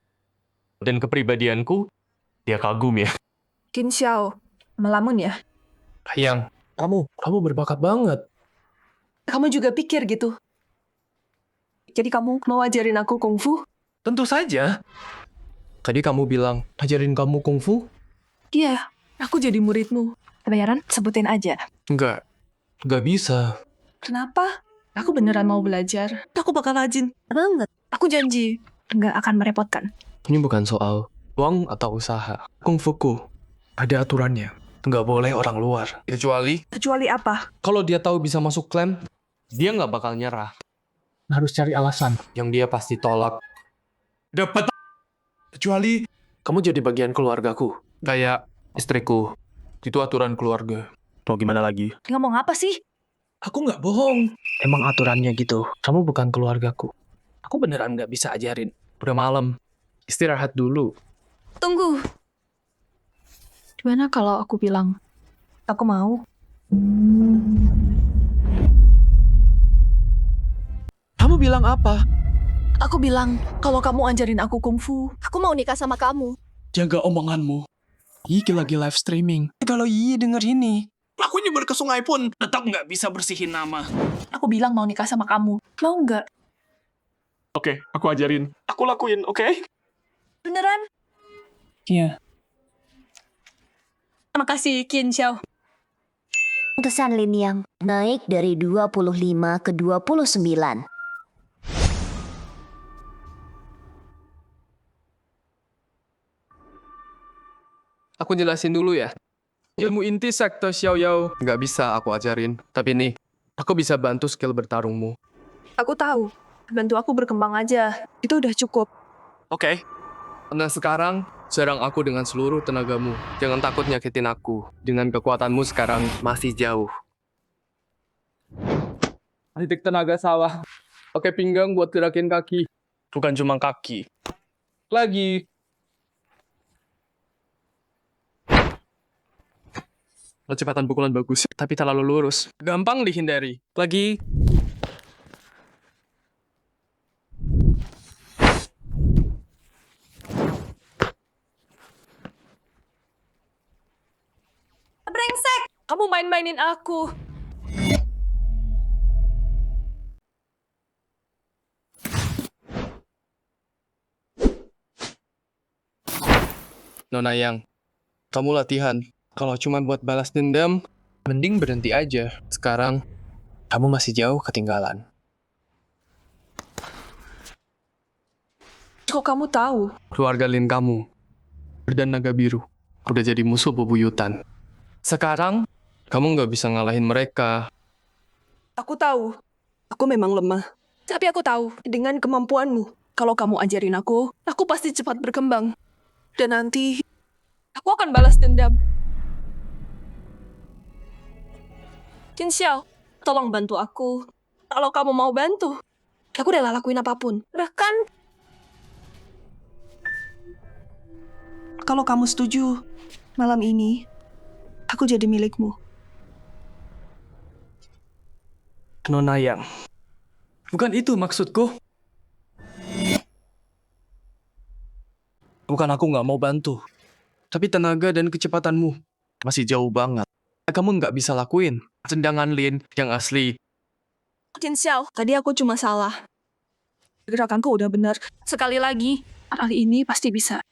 Dan kepribadianku, dia kagum ya. Qin Xiao, melamun ya? Yang, kamu berbakat banget. Kamu juga pikir gitu? Jadi kamu mau ajarin aku kungfu? Tentu saja. Tadi kamu bilang, ajarin kamu kungfu? Iya, aku jadi muridmu. Bayaran sebutin aja. Enggak bisa. Kenapa? Aku beneran mau belajar. Aku bakal rajin. Banget. Aku janji, nggak akan merepotkan. Ini bukan soal uang atau usaha. Kungfuku ada aturannya. Nggak boleh orang luar. Kecuali apa? Kalau dia tahu bisa masuk klaim, dia nggak bakal nyerah. Harus cari alasan. Yang dia pasti tolak. Dapat. Kecuali kamu jadi bagian keluargaku. Kayak istriku. Itu aturan keluarga. Mau gimana lagi? Ngomong apa sih? Aku nggak bohong. Emang aturannya gitu. Kamu bukan keluargaku. Aku beneran nggak bisa ajarin. Udah malam. Istirahat dulu. Tunggu. Gimana kalau aku bilang, Aku mau. Kamu bilang apa? Aku bilang, kalau kamu ajarin aku kungfu, Aku mau nikah sama kamu. Jaga omonganmu. Iki lagi live streaming. Kalau Yi denger ini, aku nyebar ke sungai pun tetap nggak bisa bersihin nama. aku bilang mau nikah sama kamu. Mau nggak? Oke, aku ajarin. Aku lakuin, oke? Beneran? Iya. Terima kasih, Qin Xiao. Kesan Lin Yang naik dari 25 ke 29. Aku jelasin dulu ya. Ilmu inti sekte Xiao Yao nggak bisa aku ajarin. Tapi nih, aku bisa bantu skill bertarungmu. Aku tahu. Bantu aku berkembang aja. Itu udah cukup. Oke. Nah sekarang, serang aku dengan seluruh tenagamu. Jangan takut nyakitin aku. Dengan kekuatanmu sekarang masih jauh. Titik tenaga sawah. Pakai pinggang buat gerakin kaki. Bukan cuma kaki. Lagi. Kecepatan pukulan bagus, tapi terlalu lurus. Gampang dihindari. Lagi. Brengsek! Kamu main-mainin aku. Nona Yang, kamu latihan. Kalau cuma buat balas dendam, mending berhenti aja. Sekarang, kamu masih jauh ketinggalan. Kok kamu tahu? Keluarga Lin kamu, dan naga biru, udah jadi musuh bebuyutan. Sekarang, kamu nggak bisa ngalahin mereka. Aku tahu. Aku memang lemah. Tapi aku tahu, dengan kemampuanmu, kalau kamu ajarin aku pasti cepat berkembang. Dan nanti, aku akan balas dendam. Qin Xiao, tolong bantu aku. Kalau kamu mau bantu, aku rela lakuin apapun. Bahkan, kalau kamu setuju, malam ini, aku jadi milikmu. Nona Yang. Bukan itu maksudku. Bukan aku nggak mau bantu. Tapi tenaga dan kecepatanmu masih jauh banget. Kamu nggak bisa lakuin. Tendangan Lin yang asli. Jin Xiao, tadi aku cuma salah. Gerakanku udah benar. Sekali lagi, kali ini pasti bisa.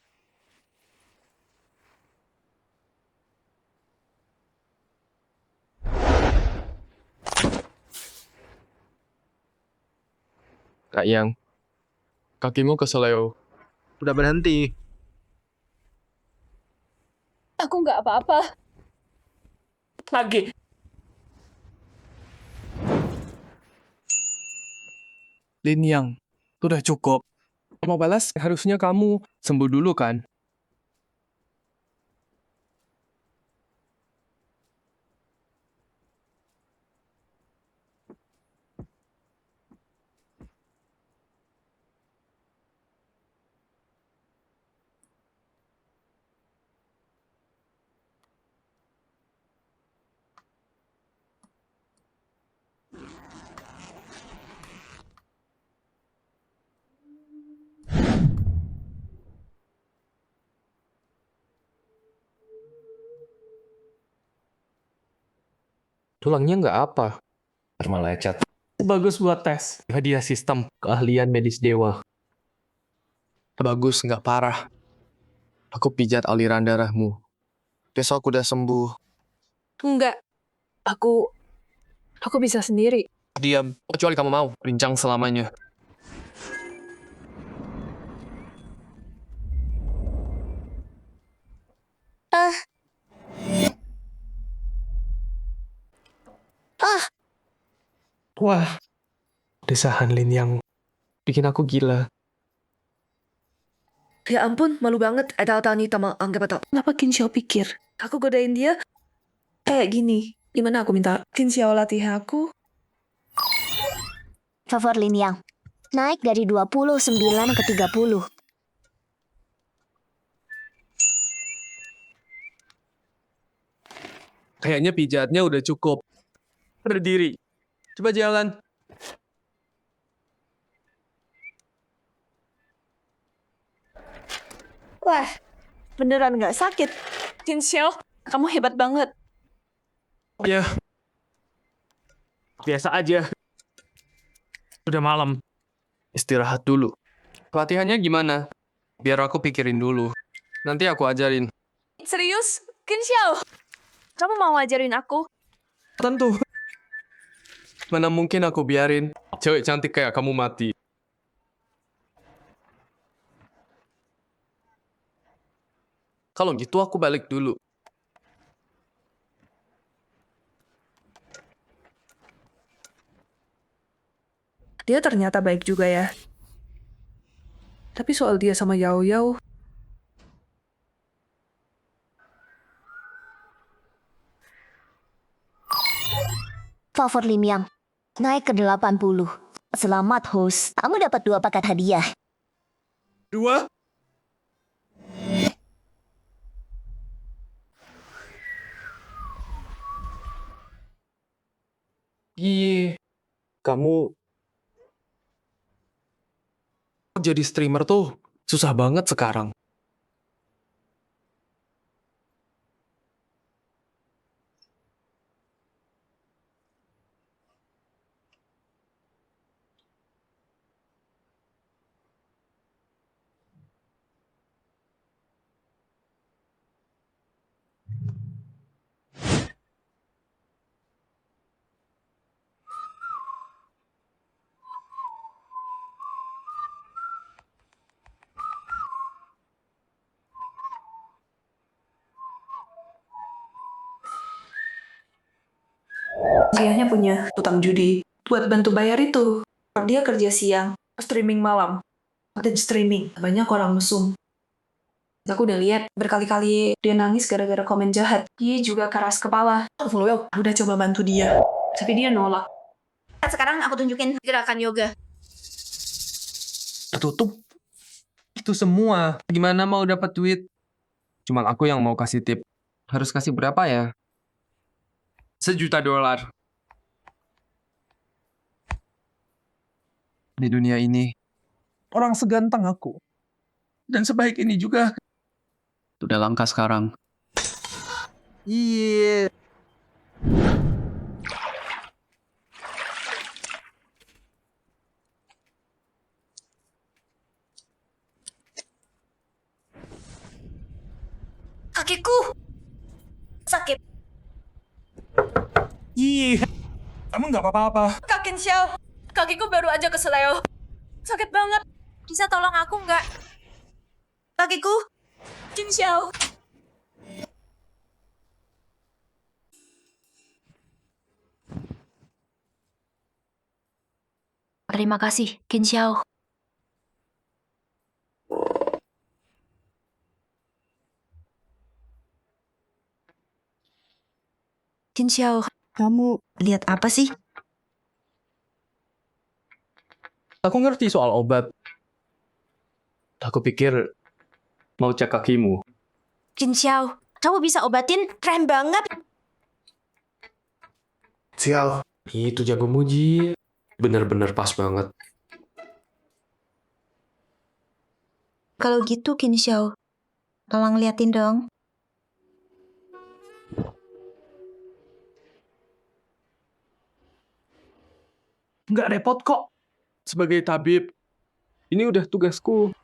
Kak Yang, kakimu keseleo. Udah berhenti. Aku nggak apa-apa. Lagi. Lin Yang, udah cukup. Mau balas, harusnya kamu sembuh dulu kan? Tulangnya nggak apa. Terma lecet. Bagus buat tes. Hadiah sistem keahlian medis dewa. Bagus, nggak parah. Aku pijat aliran darahmu. Besok udah sembuh. Enggak. Aku bisa sendiri. Diam, kecuali kamu mau. Rincang selamanya. Wah, desahan Lin yang bikin aku gila. Ya ampun, malu banget. Ada tani tama anggap atau. Kenapa Qin Xiao pikir? Aku godain dia kayak gini. Gimana aku minta Qin Xiao latih aku? Favor Lin Yang. Naik dari 29 ke 30. Kayaknya pijatnya udah cukup. Berdiri. Coba jalan. Wah, beneran nggak sakit. Qin Xiao, kamu hebat banget. Ya. Biasa aja. Udah malam. Istirahat dulu. Pelatihannya gimana? Biar aku pikirin dulu. Nanti aku ajarin. Serius? Qin Xiao, kamu mau ngajarin aku? Tentu. Mana mungkin aku biarin cewek cantik kayak kamu mati. Kalau gitu aku balik dulu. Dia ternyata baik juga ya. Tapi soal dia sama Yao Yao, Favor Lim Yang. Naik ke 80. Selamat host. Kamu dapat 2 paket hadiah. 2? Iya. Kamu jadi streamer tuh susah banget sekarang. Dianya punya utang judi. Buat bantu bayar itu. Dia kerja siang, streaming malam. Dan streaming. Banyak orang mesum. Aku udah lihat berkali-kali dia nangis gara-gara komen jahat. Dia juga keras kepala. Udah coba bantu dia. Tapi dia nolak. Sekarang aku tunjukin gerakan yoga. Tutup. Itu semua. Gimana mau dapat duit? Cuma aku yang mau kasih tip. Harus kasih berapa ya? $1 juta. di dunia ini. Orang seganteng aku. Dan sebaik ini juga. Udah langka sekarang. Iya. Kakiku sakit. Iya. Kamu nggak apa-apa. Kak Kinxiao, kakiku baru aja keseleo. Sakit banget. Bisa tolong aku nggak? Kakiku, Kinxiao. Terima kasih, Qin Xiao. Qin Xiao, kamu lihat apa sih? Aku ngerti soal obat. Aku pikir mau cek kakimu. Qin Xiao, kamu bisa obatin? Keren banget. Sial. Itu jago muji. Bener-bener pas banget. Kalau gitu Qin Xiao, tolong liatin dong. Nggak repot kok. Sebagai tabib, ini udah tugasku.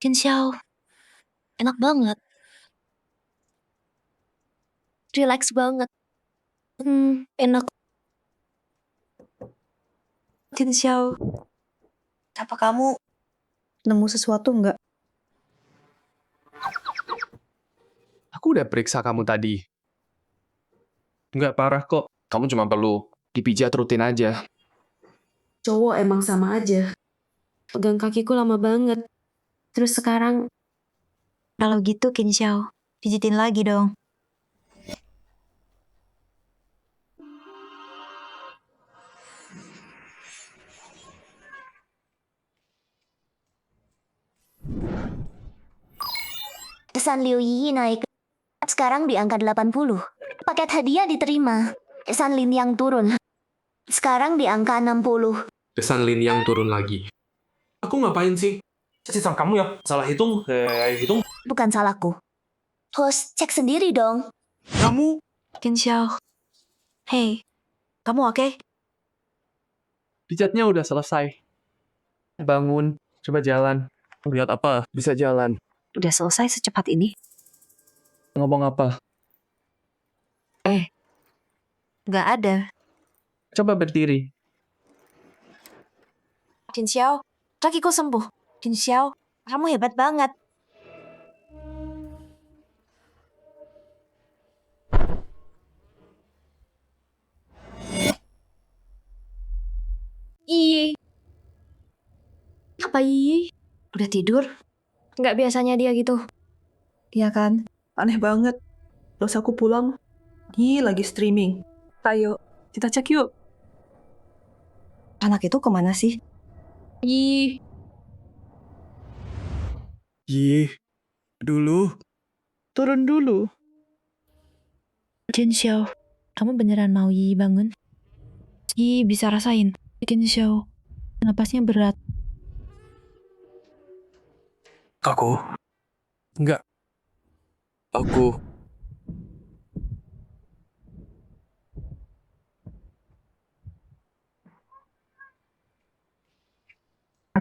Qin Xiao, enak banget. Relax banget. Enak. Qin Xiao, apa kamu nemu sesuatu nggak? Aku udah periksa kamu tadi. Nggak parah kok. Kamu cuma perlu dipijat rutin aja. Cowok emang sama aja. Pegang kakiku lama banget. Terus sekarang, Kalau gitu Qin Xiao, pijitin lagi dong. San Liu Yi naik. Sekarang di angka 80. Paket hadiah diterima. San Lin yang turun. Sekarang di angka 60. Desan Lin yang turun lagi. Aku ngapain sih? Sistem kamu ya salah hitung, hitung. Bukan salahku. Host, cek sendiri dong. Kamu? Qin Xiao. Hey, kamu oke? Pijatnya udah selesai. Bangun, coba jalan. Lihat apa? Bisa jalan. Udah selesai secepat ini? Ngomong apa? Nggak ada. Coba berdiri. Qin Xiao, kakiku sembuh. Qin Xiao, kamu hebat banget. Iyi. Apa Iyi? Udah tidur? Nggak biasanya dia gitu. Iya kan? Aneh banget. Terus aku pulang. Nih lagi streaming. Ayo, kita cek yuk. Anak itu kemana sih? Iyi. Yi, dulu. Turun dulu. Qin Xiao, kamu beneran mau Yi bangun? Yi bisa rasain. Qin Xiao, napasnya berat. Aku? Enggak. Aku.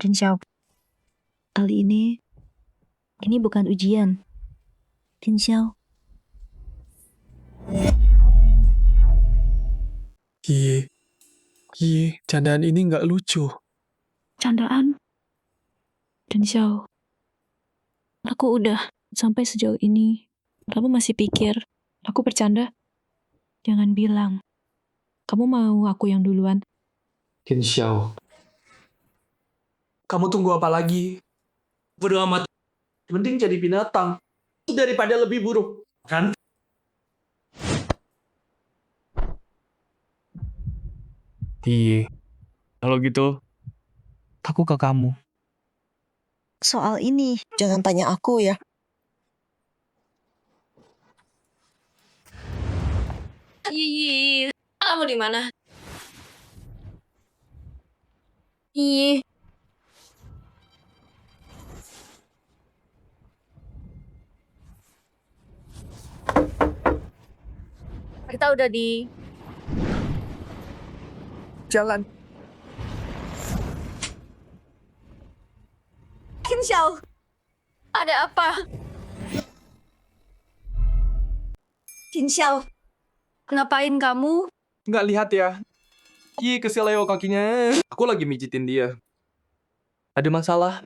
Qin Xiao, kali ini bukan ujian. Qin Xiao. Yi, candaan ini nggak lucu. Candaan? Qin Xiao, aku udah sampai sejauh ini. Kamu masih pikir aku bercanda? Jangan bilang. Kamu mau aku yang duluan? Qin Xiao. Kamu tunggu apa lagi? Bodo amat. Mending jadi binatang. Daripada lebih buruk. Kan? Iya. Kalau gitu, Aku ke kamu. Soal ini, jangan tanya aku ya. Ih, kamu di mana? Ih. Kita udah di Jalan. Qin Xiao, ada apa? Qin Xiao, Ngapain kamu? Nggak lihat ya? Ih, keseleo kakinya. Aku lagi mijitin dia. Ada masalah?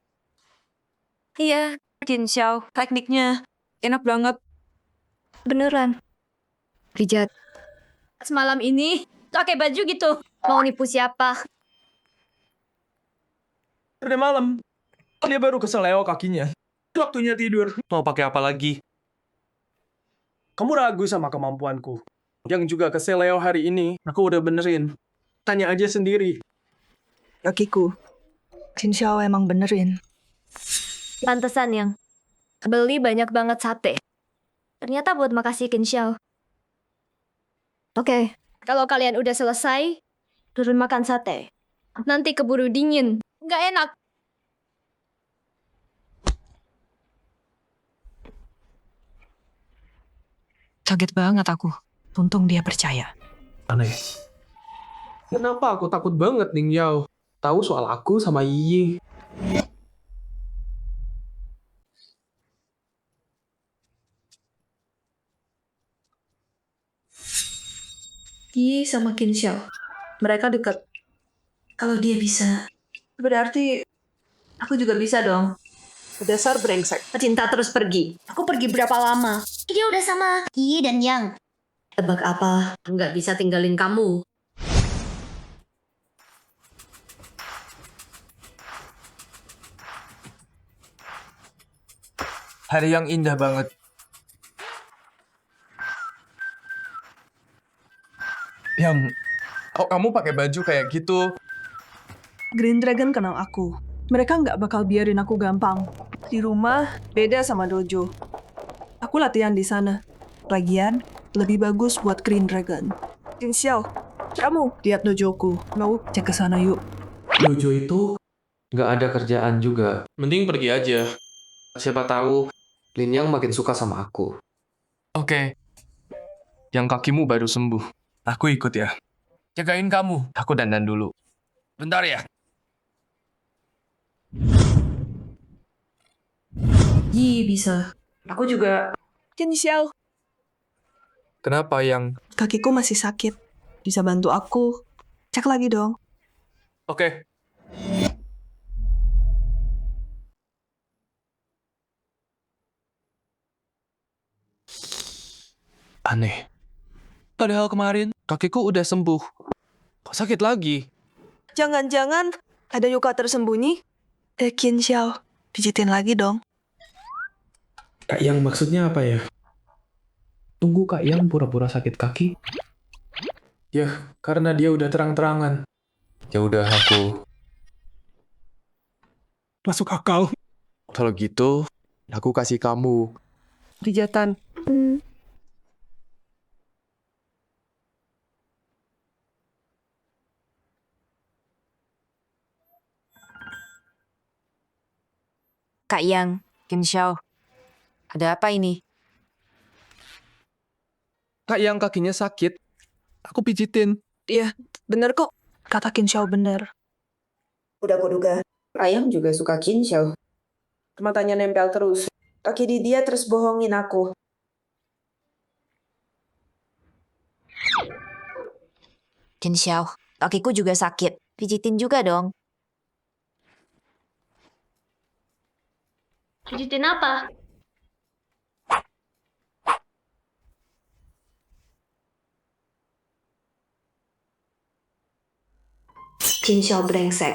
Iya, Qin Xiao, tekniknya enak banget. beneran. Pijat. Semalam ini pakai baju gitu. Mau nipu siapa? Udah malam. Dia baru keseleo kakinya. Waktunya tidur. Mau pakai apa lagi? Kamu ragu sama kemampuanku. Yang juga keseleo hari ini, aku udah benerin. Tanya aja sendiri. kakiku. Qin Xiao emang benerin. Pantesan yang beli banyak banget sate. Ternyata buat makasih Qin Xiao. Oke, kalau kalian udah selesai, turun makan sate. Nanti keburu dingin. Nggak enak. Kaget banget aku. Untung dia percaya. Aneh. Kenapa aku takut banget Ning Yao? Tahu soal aku sama Yi. Yi sama Qin Xiao. Mereka dekat. Kalau dia bisa, berarti aku juga bisa dong. Dasar brengsek. Cinta terus pergi. Aku pergi berapa lama? Dia udah sama Yi dan Yang. Tebak apa? Nggak bisa tinggalin kamu. Hari yang indah banget. Yang, kok kamu pakai baju kayak gitu? Green Dragon kenal aku. Mereka nggak bakal biarin aku gampang. Di rumah, beda sama dojo. Aku latihan di sana. Lagian, lebih bagus buat Green Dragon. Qin Xiao, kamu lihat dojoku. Mau cek ke sana yuk. Dojo itu nggak ada kerjaan juga. Mending pergi aja. Siapa tahu Lin Yang makin suka sama aku. Oke. Yang kakimu baru sembuh. Aku ikut ya. Jagain kamu. Aku dandan dulu. Bentar ya. Yi bisa. Aku juga. Qin Xiao, Kenapa Yang? kakiku masih sakit. Bisa bantu aku. Cek lagi dong. Oke. Aneh. Padahal kemarin kakiku udah sembuh. Kok sakit lagi? Jangan-jangan ada luka tersembunyi? Qin Xiao, pijitin lagi dong. Kak Yang maksudnya apa ya? Tunggu Kak Yang pura-pura sakit kaki? Ya, karena dia udah terang-terangan. Ya udah aku. Masuk akal. Kalau gitu, aku kasih kamu. Pijatan. Kak Yang, Qin Xiao, ada apa ini? Kak Yang kakinya sakit. Aku pijitin. Iya, bener kok. Kata Qin Xiao bener. Udah aku duga. Ayam juga suka Qin Xiao. Matanya nempel terus. Kaki di dia terus bohongin aku. Qin Xiao, kakiku juga sakit. Pijitin juga dong. Pijitin apa? Qin Xiao brengsek.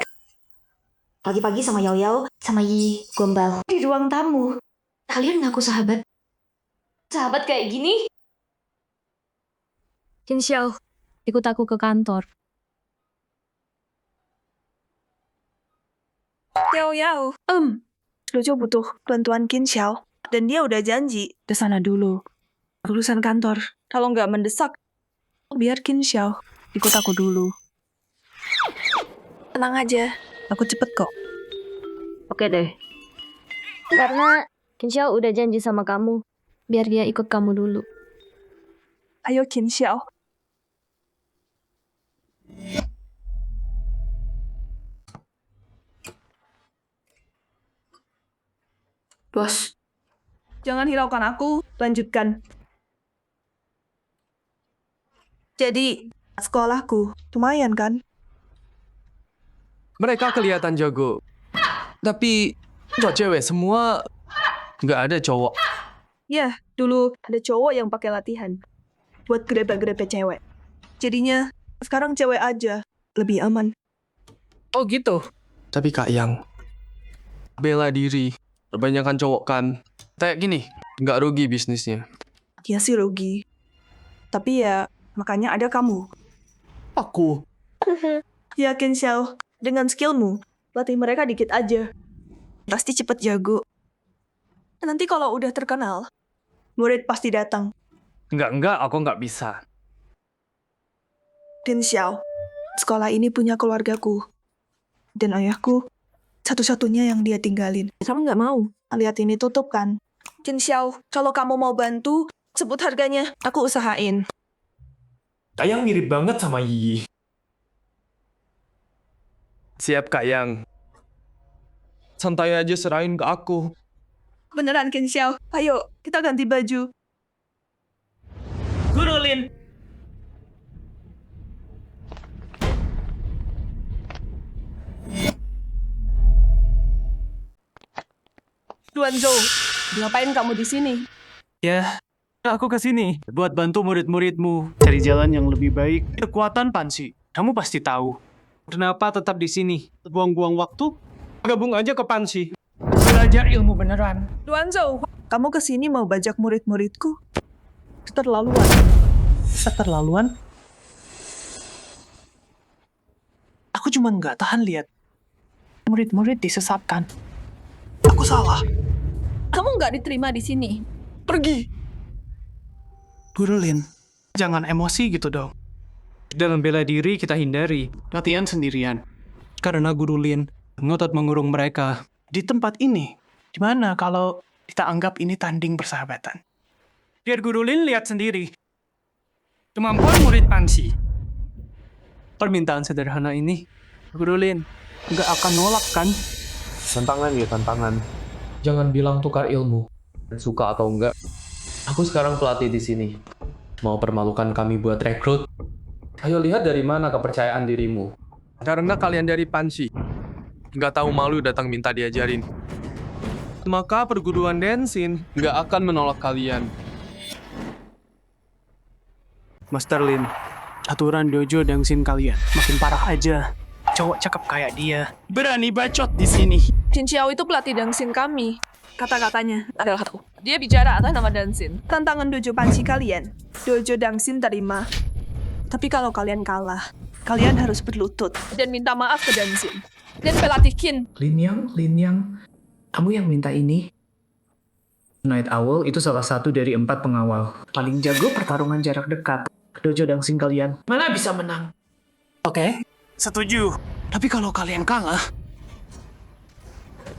Pagi-pagi sama Yao Yao, sama Yi gombal. Di ruang tamu. Kalian ngaku sahabat? Sahabat kayak gini? Qin Xiao, ikut aku ke kantor. Yao. Dojo butuh bantuan Qin Xiao. Dan dia udah janji ke sana dulu. Urusan kantor. Kalau nggak mendesak, biar Qin Xiao ikut aku dulu. Tenang aja, aku cepet kok. Oke deh. Karena Qin Xiao udah janji sama kamu, biar dia ikut kamu dulu. Ayo Qin Xiao. Bos, Jangan hiraukan aku, lanjutkan. Jadi, sekolahku lumayan kan? Mereka kelihatan jago. Tapi, cewek semua nggak ada cowok. Ya, dulu ada cowok yang pakai latihan buat grepe-grepe cewek. Jadinya, sekarang cewek aja lebih aman. Oh gitu. Tapi Kak Yang, bela diri. Kebanyakan cowok kan. Kayak gini, nggak rugi bisnisnya. Ya sih rugi. Tapi ya, makanya ada kamu. Aku? Ya Qin Xiao, dengan skillmu, latih mereka dikit aja. Pasti cepet jago. Nanti kalau udah terkenal, murid pasti datang. Enggak, aku nggak bisa. Qin Xiao, sekolah ini punya keluargaku. Dan ayahku, satu-satunya yang dia tinggalin. Kamu nggak mau lihat ini tutup kan? Qin Xiao, kalau kamu mau bantu, sebut harganya. Aku usahain. Kak Yang mirip banget sama Yi. Siap Kak Yang. Santai aja serahin ke aku. Beneran Qin Xiao. Ayo, kita ganti baju. Guru Lin. Duan Zhou, ngapain kamu di sini? Ya, aku ke sini buat bantu murid-muridmu cari jalan yang lebih baik. Kekuatan Pansi, kamu pasti tahu. Kenapa tetap di sini? Buang-buang waktu? Gabung aja ke Pansi. Belajar ilmu beneran. Duan Zhou, kamu ke sini mau bajak murid-muridku? Keterlaluan. Keterlaluan? Aku cuma nggak tahan lihat murid-murid disesatkan. Aku salah. Kamu nggak diterima di sini. Pergi. Guru Lin, jangan emosi gitu dong. Dalam bela diri kita hindari latihan sendirian. Karena Guru Lin ngotot mengurung mereka di tempat ini. Gimana kalau kita anggap ini tanding persahabatan? Biar Guru Lin lihat sendiri. Kemampuan murid Pansi. Permintaan sederhana ini, Guru Lin nggak akan nolak kan? Tantangan ya tantangan. Jangan bilang tukar ilmu. Suka atau enggak. Aku sekarang pelatih di sini. Mau permalukan kami buat rekrut? Ayo lihat dari mana kepercayaan dirimu. Karena kalian dari Pansi. Nggak tahu malu datang minta diajarin. Maka perguruan Densin nggak akan menolak kalian. Master Lin, aturan dojo Dangsin kalian makin parah aja. Cowok cakep kayak dia berani bacot di sini. Qin Xiao itu pelatih Dangsin kami. Kata-katanya adalah kataku. Dia bicara atas nama Dangsin. Tantangan dojo Pansi kalian, dojo Dangsin terima. Tapi kalau kalian kalah, kalian harus berlutut dan minta maaf ke Dangsin. Dan pelatih Qin. Lin Yang, kamu yang minta ini? Night Owl itu salah satu dari 4 pengawal. Paling jago pertarungan jarak dekat. Dojo Dangsin kalian, mana bisa menang? Oke, setuju. Tapi kalau kalian kalah,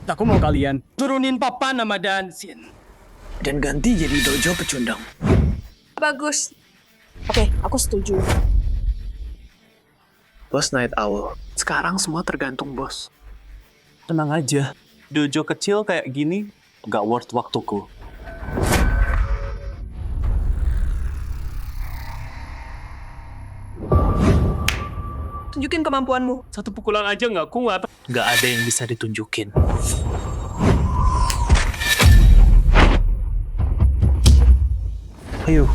aku mau kalian turunin papa nama Dangsin dan ganti jadi dojo pecundang. Bagus. Oke, aku setuju. Bos Night Owl, sekarang semua tergantung bos. Tenang aja, dojo kecil kayak gini gak worth waktuku. Tunjukin kemampuanmu. Satu pukulan aja gak kuat. Gak ada yang bisa ditunjukin. Ayo.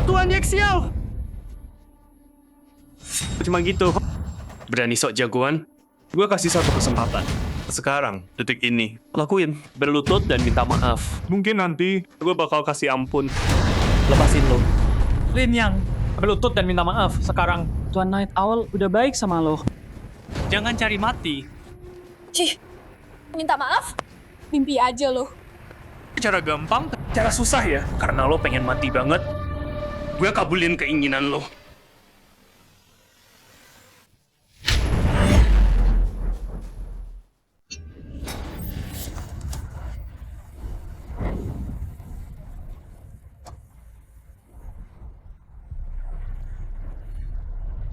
Tuan Yexiao! Cuma gitu. Berani sok jagoan? Gue kasih satu kesempatan. Sekarang, detik ini. Lakuin. Berlutut dan minta maaf. Mungkin nanti gue bakal kasih ampun. Lepasin lo. Lin Yang, Berlutut dan minta maaf sekarang. Tuan Night Owl udah baik sama lo. Jangan cari mati. Cih, minta maaf? Mimpi aja lo. Cara gampang, cara susah ya. Karena lo pengen mati banget. Gue kabulin keinginan lo.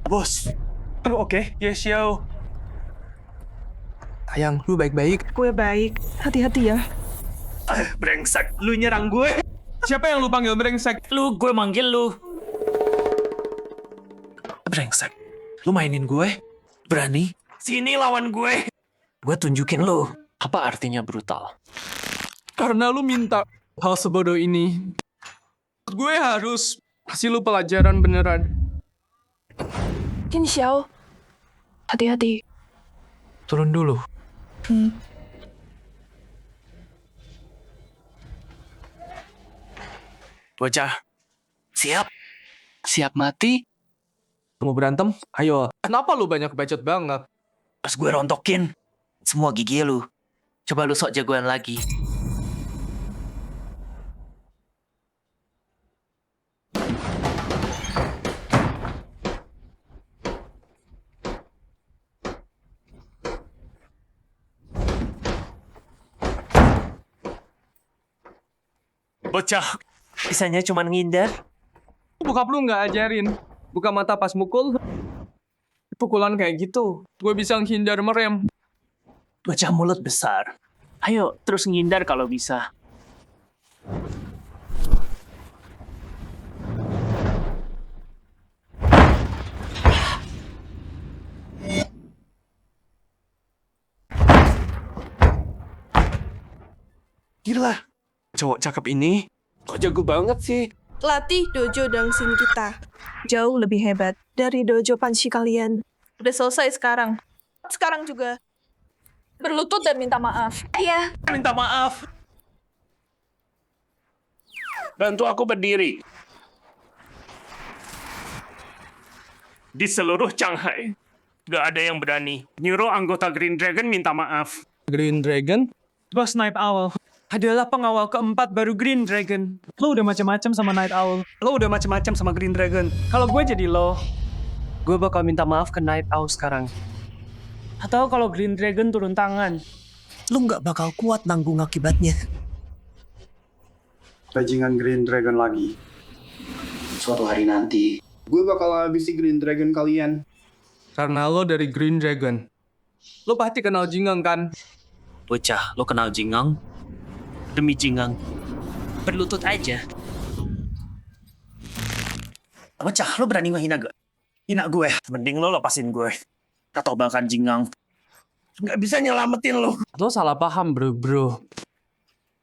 Bos. Oke, yes, yo. Sayang, lu baik-baik. Gue baik. Hati-hati ya. Brengsek, lu nyerang gue. Siapa yang lu panggil brengsek? Lu, gue manggil lu. Brengsek. Lu mainin gue? Berani? Sini lawan gue. Gue tunjukin lu. Apa artinya brutal? Karena lu minta hal sebodoh ini. Gue harus kasih lu pelajaran beneran. Jin Xiao. Hati-hati. Turun dulu. Bocah. Siap. Siap mati? Mau berantem? Ayo. Kenapa lu banyak bacot banget? Pas gue rontokin semua gigi lu. Coba lu sok jagoan lagi. Bocah, bisanya cuma ngindar. Bokap lu nggak ajarin. Buka mata pas mukul. Pukulan kayak gitu. Gue bisa menghindar merem. Bocah mulut besar. Ayo, terus ngindar kalau bisa. Gila. Cowok cakep ini kok jago banget sih. Latih dojo dancing kita. Jauh lebih hebat dari dojo panci kalian. Udah selesai sekarang. Sekarang juga. Berlutut dan minta maaf. Iya. Minta maaf. Bantu aku berdiri. Di seluruh Shanghai, gak ada yang berani nyuruh anggota Green Dragon minta maaf. Green Dragon? Bos Night Owl adalah pengawal keempat baru Green Dragon. Lo udah macam-macam sama Night Owl. Lo udah macam-macam sama Green Dragon. Kalau gue jadi lo, gue bakal minta maaf ke Night Owl sekarang. Atau kalau Green Dragon turun tangan, lo nggak bakal kuat nanggung akibatnya. Bajingan Green Dragon lagi. Suatu hari nanti, gue bakal habisi Green Dragon kalian. Karena lo dari Green Dragon. Lo pasti kenal Jingang kan? Bocah, lo kenal Jingang? Demi Jingang, berlutut aja. Bocah, lo berani ngehina gue? Hina gue? Mending lo lepasin gue. Atau bahkan Jingang nggak bisa nyelamatin lo. Lo salah paham bro.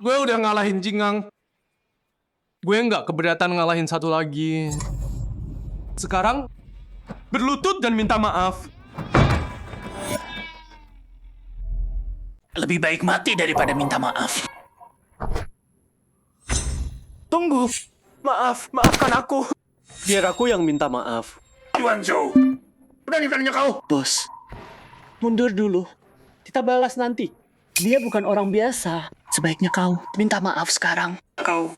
Gue udah ngalahin Jingang. Gue nggak keberatan ngalahin satu lagi. Sekarang berlutut dan minta maaf. Lebih baik mati daripada minta maaf. Tunggu. Maafkan aku. Biar aku yang minta maaf. Yuan Zhou, berani-beraninya kau. Bos, mundur dulu. Kita balas nanti. Dia bukan orang biasa. Sebaiknya kau minta maaf sekarang. Kau.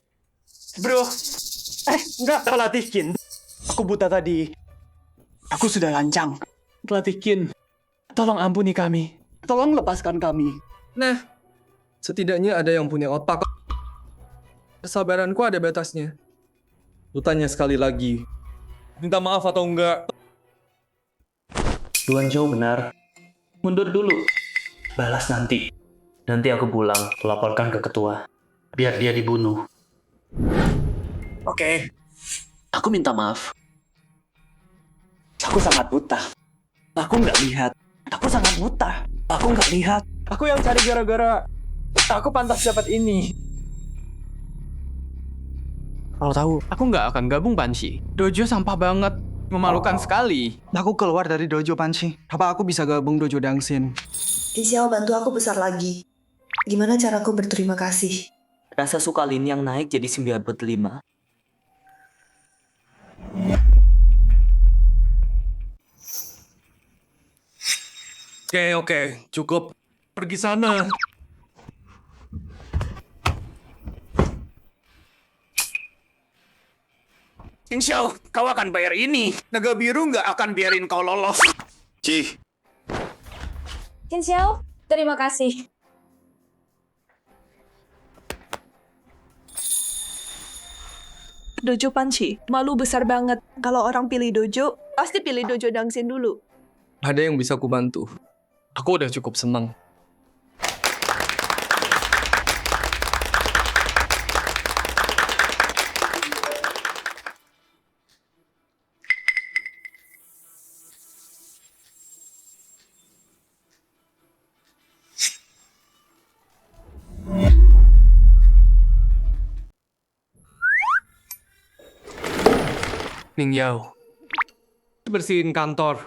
Bro. Enggak, pelatih Kin. Aku buta tadi. Aku sudah lancang. Pelatih Kin, tolong ampuni kami. Tolong lepaskan kami. Nah, setidaknya ada yang punya otak. Kesabaranku ada batasnya. Lu tanya sekali lagi. Minta maaf atau enggak? Tuan Zhou benar. Mundur dulu. Balas nanti. Nanti aku pulang, laporkan ke ketua. Biar dia dibunuh. Oke. Aku minta maaf. Aku sangat buta. Aku nggak lihat. Aku sangat buta. Aku nggak lihat. Aku yang cari gara-gara. Aku pantas dapat ini. Kalau tahu, aku nggak akan gabung Panci. Dojo sampah banget. Memalukan sekali. Aku keluar dari dojo Panci. Apa aku bisa gabung dojo Dangsin? Xiao bantu aku besar lagi. Gimana caraku berterima kasih? Rasa suka Lin yang naik jadi 9/5. Oke, cukup. Pergi sana. Insya Allah, kau akan bayar ini. Naga biru nggak akan biarin kau lolos. Cih, Qin Xiao, terima kasih. Dojo Panci, malu besar banget. Kalau orang pilih dojo, pasti pilih dojo Dangsin dulu. Ada yang bisa kubantu. Aku udah cukup senang. Ning Yao, bersihin kantor.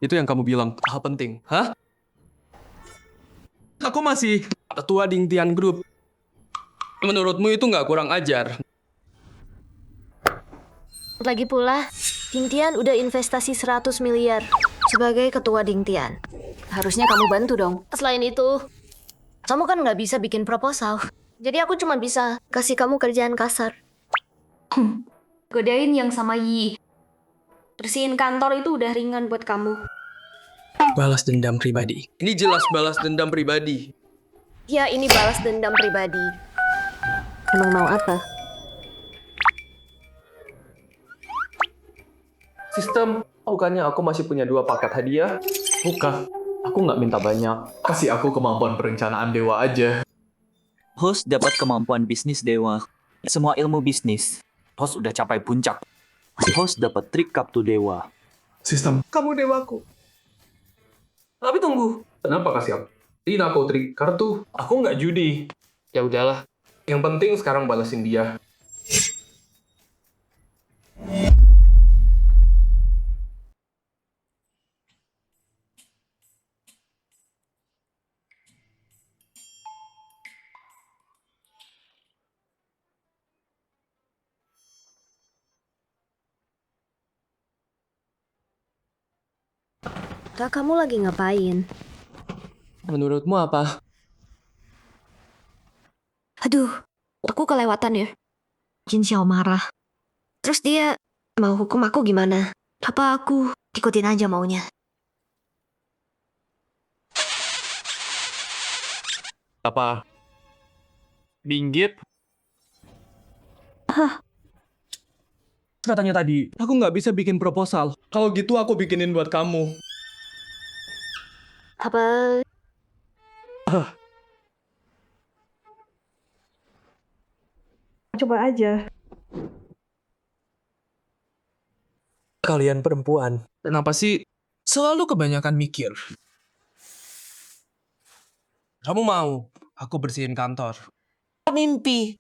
Itu yang kamu bilang hal penting, hah? Aku masih ketua Ding Tian Group. Menurutmu itu nggak kurang ajar? Lagi pula, Ding Tian udah investasi 100 miliar sebagai ketua Ding Tian. Harusnya kamu bantu dong. Selain itu, kamu kan nggak bisa bikin proposal. Jadi aku cuma bisa kasih kamu kerjaan kasar. Godain yang sama Yi. Bersihin kantor itu udah ringan buat kamu. Balas dendam pribadi. Ini jelas balas dendam pribadi. Ya, ini balas dendam pribadi. Emang mau apa? Sistem, bukannya aku masih punya 2 paket hadiah? Bukan, aku nggak minta banyak. Kasih aku kemampuan perencanaan dewa aja. Host dapat kemampuan bisnis dewa. Semua ilmu bisnis. Host udah capai puncak. Host dapat trik kaptu dewa. Sistem, kamu dewaku. Tapi tunggu. Kenapa kasih aku? Ini aku trik kartu. Aku nggak judi. Ya udahlah. Yang penting sekarang balasin dia. Kak, kamu lagi ngapain? Menurutmu apa? Aduh, aku kelewatan ya. Qin Xiao marah. Terus dia mau hukum aku gimana? Apa aku ikutin aja maunya? Apa? Binggit? Hah? Katanya tadi, aku nggak bisa bikin proposal. Kalau gitu aku bikinin buat kamu. Apa? Coba aja. Kalian perempuan, kenapa sih selalu kebanyakan mikir? Kamu mau aku bersihin kantor? Mimpi.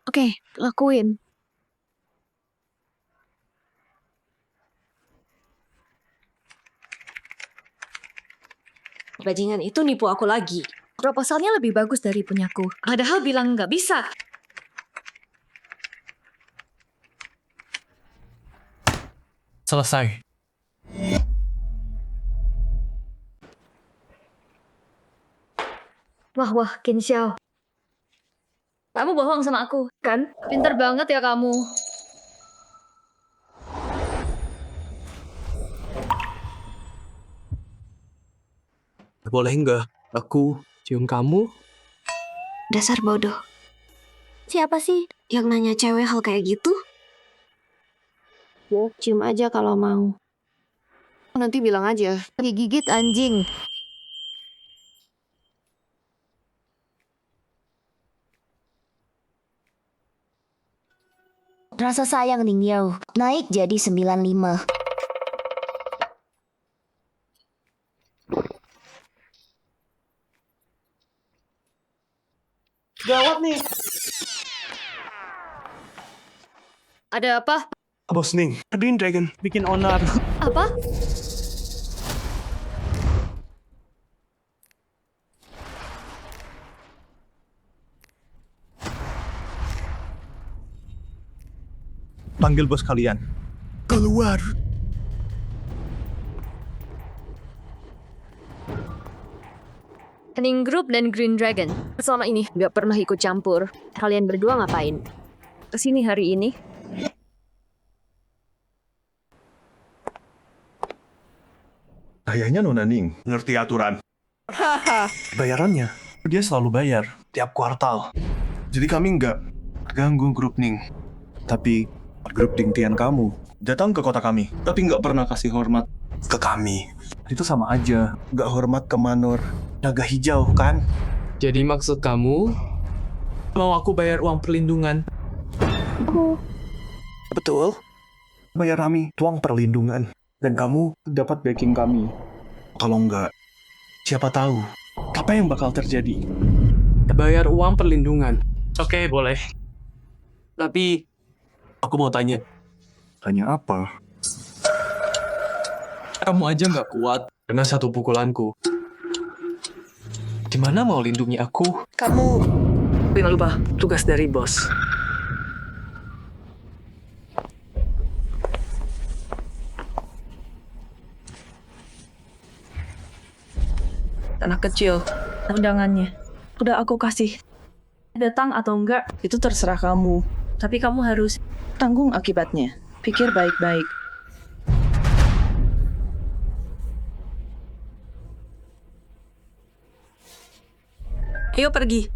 Oke, lakuin. Bajingan itu nipu aku lagi. Proposalnya lebih bagus dari punyaku. Padahal bilang nggak bisa. Selesai. Wah, Qin Xiao. Kamu bohong sama aku, kan? Pinter banget ya kamu. Boleh nggak aku cium kamu? Dasar bodoh. Siapa sih yang nanya cewek hal kayak gitu? Ya, cium aja kalau mau. Nanti bilang aja, digigit anjing. Rasa sayang Ning Yao naik jadi 95. Gawat nih. Ada apa? Bos Ning, Green Dragon bikin onar. Apa? Panggil bos kalian. Keluar. Hening Group dan Green Dragon. Selama ini nggak pernah ikut campur. Kalian berdua ngapain? Kesini hari ini? Kayaknya Nona Ning ngerti aturan. Bayarannya, dia selalu bayar tiap kuartal. Jadi kami nggak ganggu grup Ning. Tapi grup Ding Tian kamu datang ke kota kami, tapi nggak pernah kasih hormat ke kami. Itu sama aja, nggak hormat ke Manor Naga Hijau, kan? Jadi maksud kamu mau aku bayar uang perlindungan? Betul. Bayar kami uang perlindungan. Dan kamu dapat backing kami. Kalau nggak, siapa tahu apa yang bakal terjadi. Bayar uang perlindungan. Oke, boleh. Tapi aku mau tanya. Tanya apa? Kamu aja nggak kuat dengan satu pukulanku. Gimana mau lindungi aku? Kamu jangan lupa tugas dari bos. Anak kecil, undangannya udah aku kasih. Datang atau enggak, itu terserah kamu. Tapi kamu harus tanggung akibatnya. Pikir baik-baik. Ayo pergi.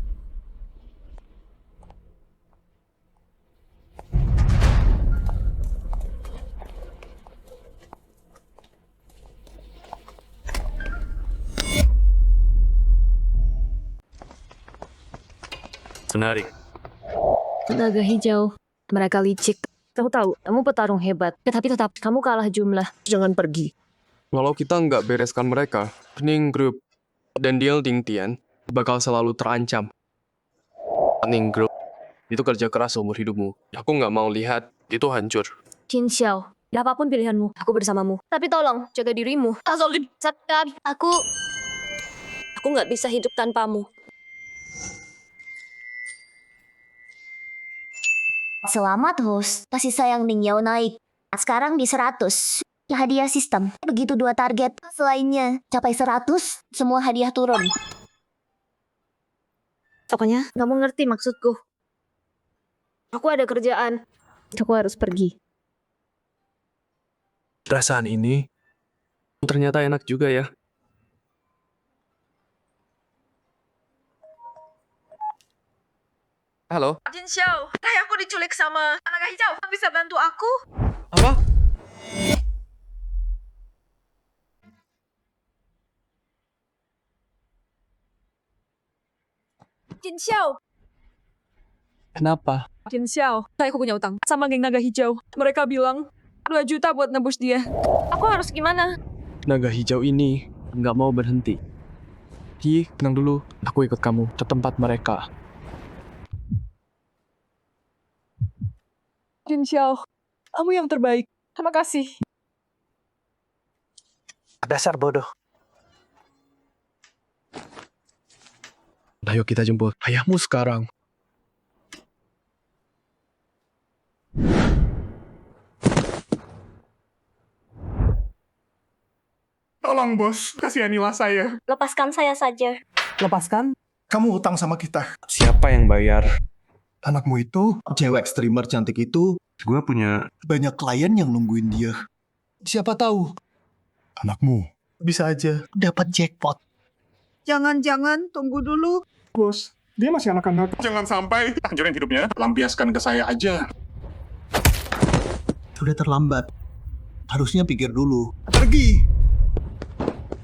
Menarik. Naga hijau. Mereka licik. Kamu tahu, kamu petarung hebat. Tetapi tetap kamu kalah jumlah. Jangan pergi. Kalau kita nggak bereskan mereka, Hening Group dan Deal Ding Tian bakal selalu terancam. Hening Group itu kerja keras seumur hidupmu. Aku nggak mau lihat itu hancur. Jin Xiao, apapun pilihanmu, aku bersamamu. Tapi tolong, jaga dirimu. Aku nggak bisa hidup tanpamu. Selamat host, kasih sayang Ning Yao naik. Sekarang di 100. Hadiah sistem. Begitu 2 target selainnya capai 100, semua hadiah turun. Pokoknya, kamu ngerti maksudku. Aku ada kerjaan. Aku harus pergi. Perasaan ini ternyata enak juga ya. Halo? Jin Xiao, ayahku diculik sama naga hijau. Bisa bantu aku? Apa? Jin Xiao. Kenapa? Jin Xiao, aku punya utang sama geng naga hijau. Mereka bilang 2 juta buat nebus dia. Aku harus gimana? Naga hijau ini nggak mau berhenti. Hi, tenang dulu. Aku ikut kamu ke tempat mereka. Jin Xiao, kamu yang terbaik. Terima kasih. Dasar bodoh. Ayo kita jemput ayahmu sekarang. Tolong bos, kasihanilah saya. Lepaskan saya saja. Lepaskan? Kamu utang sama kita. Siapa yang bayar? Anakmu itu, cewek streamer cantik itu, Gue punya banyak klien yang nungguin dia. Siapa tahu, anakmu bisa aja dapat jackpot. Jangan-jangan tunggu dulu. bos. Dia masih anak-anak. Jangan sampai hancurin hidupnya. Lampiaskan ke saya aja. Sudah terlambat. Harusnya pikir dulu. Pergi!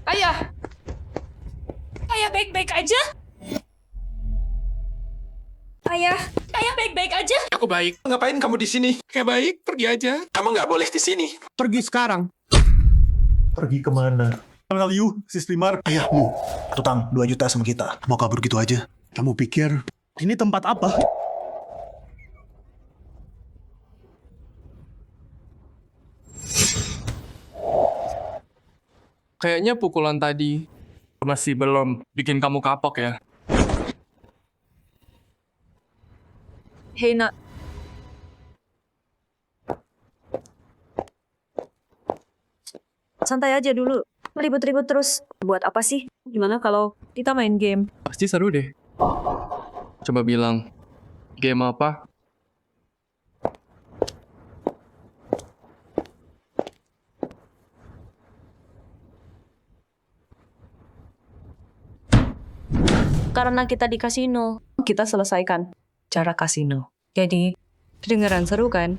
Ayah! Ayah baik-baik aja? Ayah baik-baik aja? Aku baik. Ngapain kamu di sini? Kayak baik, pergi aja. Kamu nggak boleh di sini. Pergi sekarang. Pergi kemana? Kenal you, si streamer. Ayahmu. Tutang 2 juta sama kita. Mau kabur gitu aja. Kamu pikir ini tempat apa? Kayaknya pukulan tadi masih belum bikin kamu kapok ya. Hei nak. Santai aja dulu. Ribut-ribut terus. Buat apa sih? gimana kalau kita main game? Pasti seru deh. Coba bilang, game apa? Karena kita di kasino, kita selesaikan cara kasino. Jadi, kedengeran seru kan?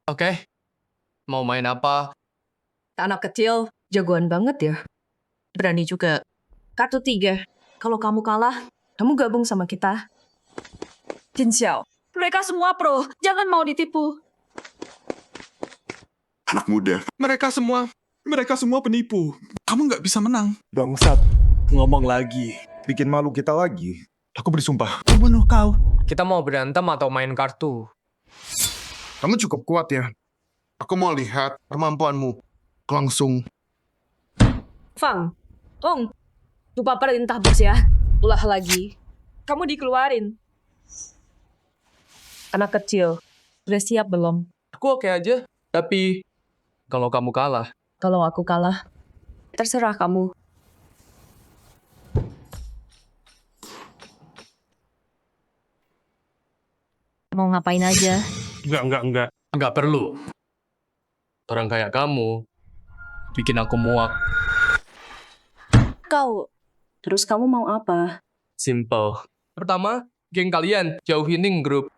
Oke. Mau main apa? Anak kecil, jagoan banget ya. Berani juga. Kartu 3. Kalau kamu kalah, kamu gabung sama kita. Jin Xiao, mereka semua pro. Jangan mau ditipu. Anak muda. Mereka semua penipu. Kamu nggak bisa menang. Bangsat, ngomong lagi. Bikin malu kita lagi. Aku bersumpah. Bunuh kau. Kita mau berantem atau main kartu? Kamu cukup kuat ya. Aku mau lihat kemampuanmu. Langsung. Fang, Ong, lupa perintah bos ya. Ulah lagi. Kamu dikeluarin. Anak kecil, udah siap belum? Aku oke aja. Tapi, kalau kamu kalah. Kalau aku kalah, terserah kamu. Mau ngapain aja? Enggak. Enggak perlu. Orang kayak kamu, bikin aku muak. Terus kamu mau apa? Simple. Pertama, geng kalian jauhin Ning Group.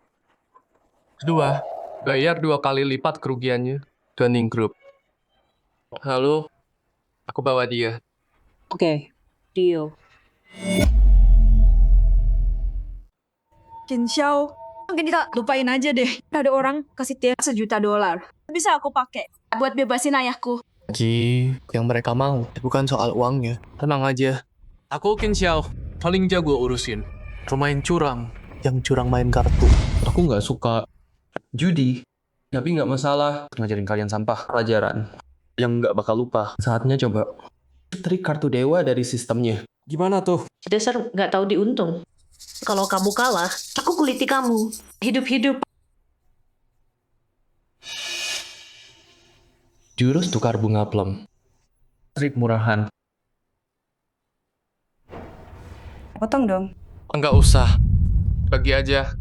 Kedua, bayar 2 kali lipat kerugiannya ke Ning Group. Lalu, aku bawa dia. Oke, deal. Jin Xiao, mungkin kita lupain aja deh. Ada orang kasih dia $1 juta. Bisa aku pakai buat bebasin ayahku. Ji, yang mereka mau. Bukan soal uangnya. Tenang aja. Aku Qin Xiao, paling jago urusin. Pemain curang, yang curang main kartu. Aku nggak suka judi, tapi nggak masalah. Ngajarin kalian sampah pelajaran yang nggak bakal lupa. Saatnya coba trik kartu dewa dari sistemnya. Gimana tuh? Dasar nggak tahu diuntung. Kalau kamu kalah, aku kuliti kamu. Hidup-hidup. Jurus tukar bunga plum. Trik murahan. Potong dong. Nggak usah. Bagi aja.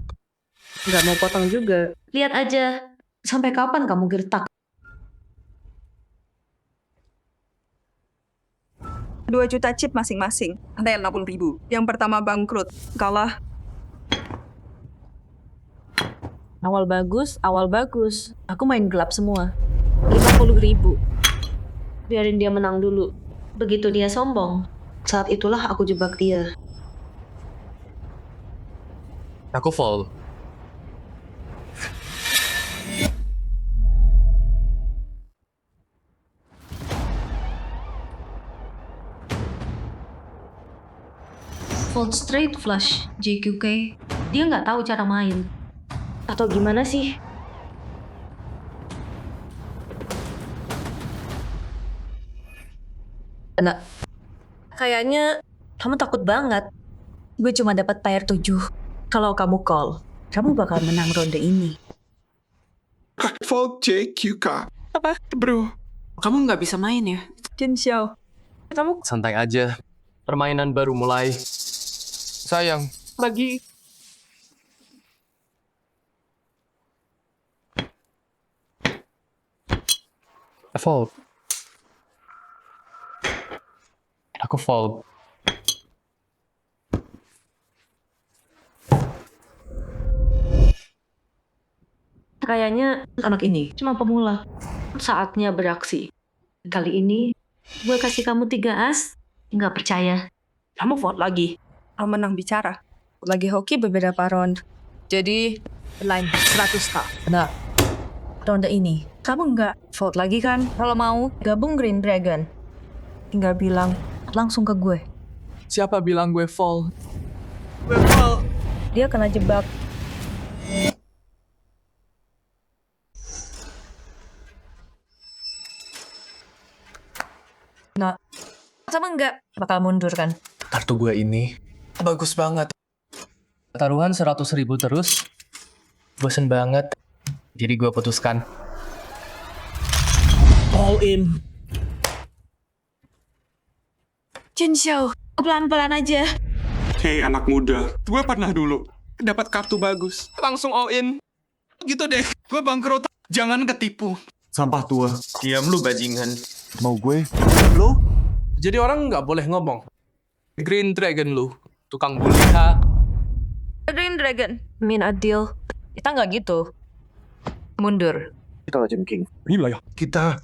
Nggak mau potong juga. Lihat aja. Sampai kapan kamu gertak? 2 juta chip masing-masing. Ada yang 60.000. Yang pertama bangkrut. Kalah. Awal bagus. Aku main gelap semua. 50.000. Biarin dia menang dulu. Begitu dia sombong, saat itulah aku jebak dia. Aku fold. Fold straight flush, JQK. Dia nggak tahu cara main. Atau gimana sih? Nah, kayaknya kamu takut banget. Gue cuma dapat pair 7. Kalau kamu call, kamu bakal menang ronde ini. Fold JQK. Apa? Bro. Kamu nggak bisa main ya? Jin Xiao. Kamu Santai aja. Permainan baru mulai. Sayang, lagi. Fold. Aku fold. Kayaknya anak ini cuma pemula. Saatnya beraksi. Kali ini, gue kasih kamu 3 as. Nggak percaya. Kamu vote lagi. Kamu menang bicara. Lagi hoki beberapa round. Jadi, line 100k. Nah, ronde ini, kamu nggak vote lagi kan? Kalau mau, gabung Green Dragon. Tinggal bilang langsung ke gue. Siapa bilang gue fold? Dia kena jebak. Nah, sama nggak bakal mundur kan? Kartu gue ini bagus banget. Taruhan 100.000 terus. Bosen banget. Jadi gue putuskan all in. Jin Xiao, pelan-pelan aja. Hei anak muda, gue pernah dulu dapat kartu bagus, langsung all in. Gitu deh, gue bangkrut. Jangan ketipu. Sampah tua. Diam lu bajingan. Mau gue? Lu? Jadi orang nggak boleh ngomong. Green Dragon lu, tukang bully ha. Green Dragon. Min Adil. Kita nggak gitu. Mundur. Kita Legend King. Ini ya. Kita.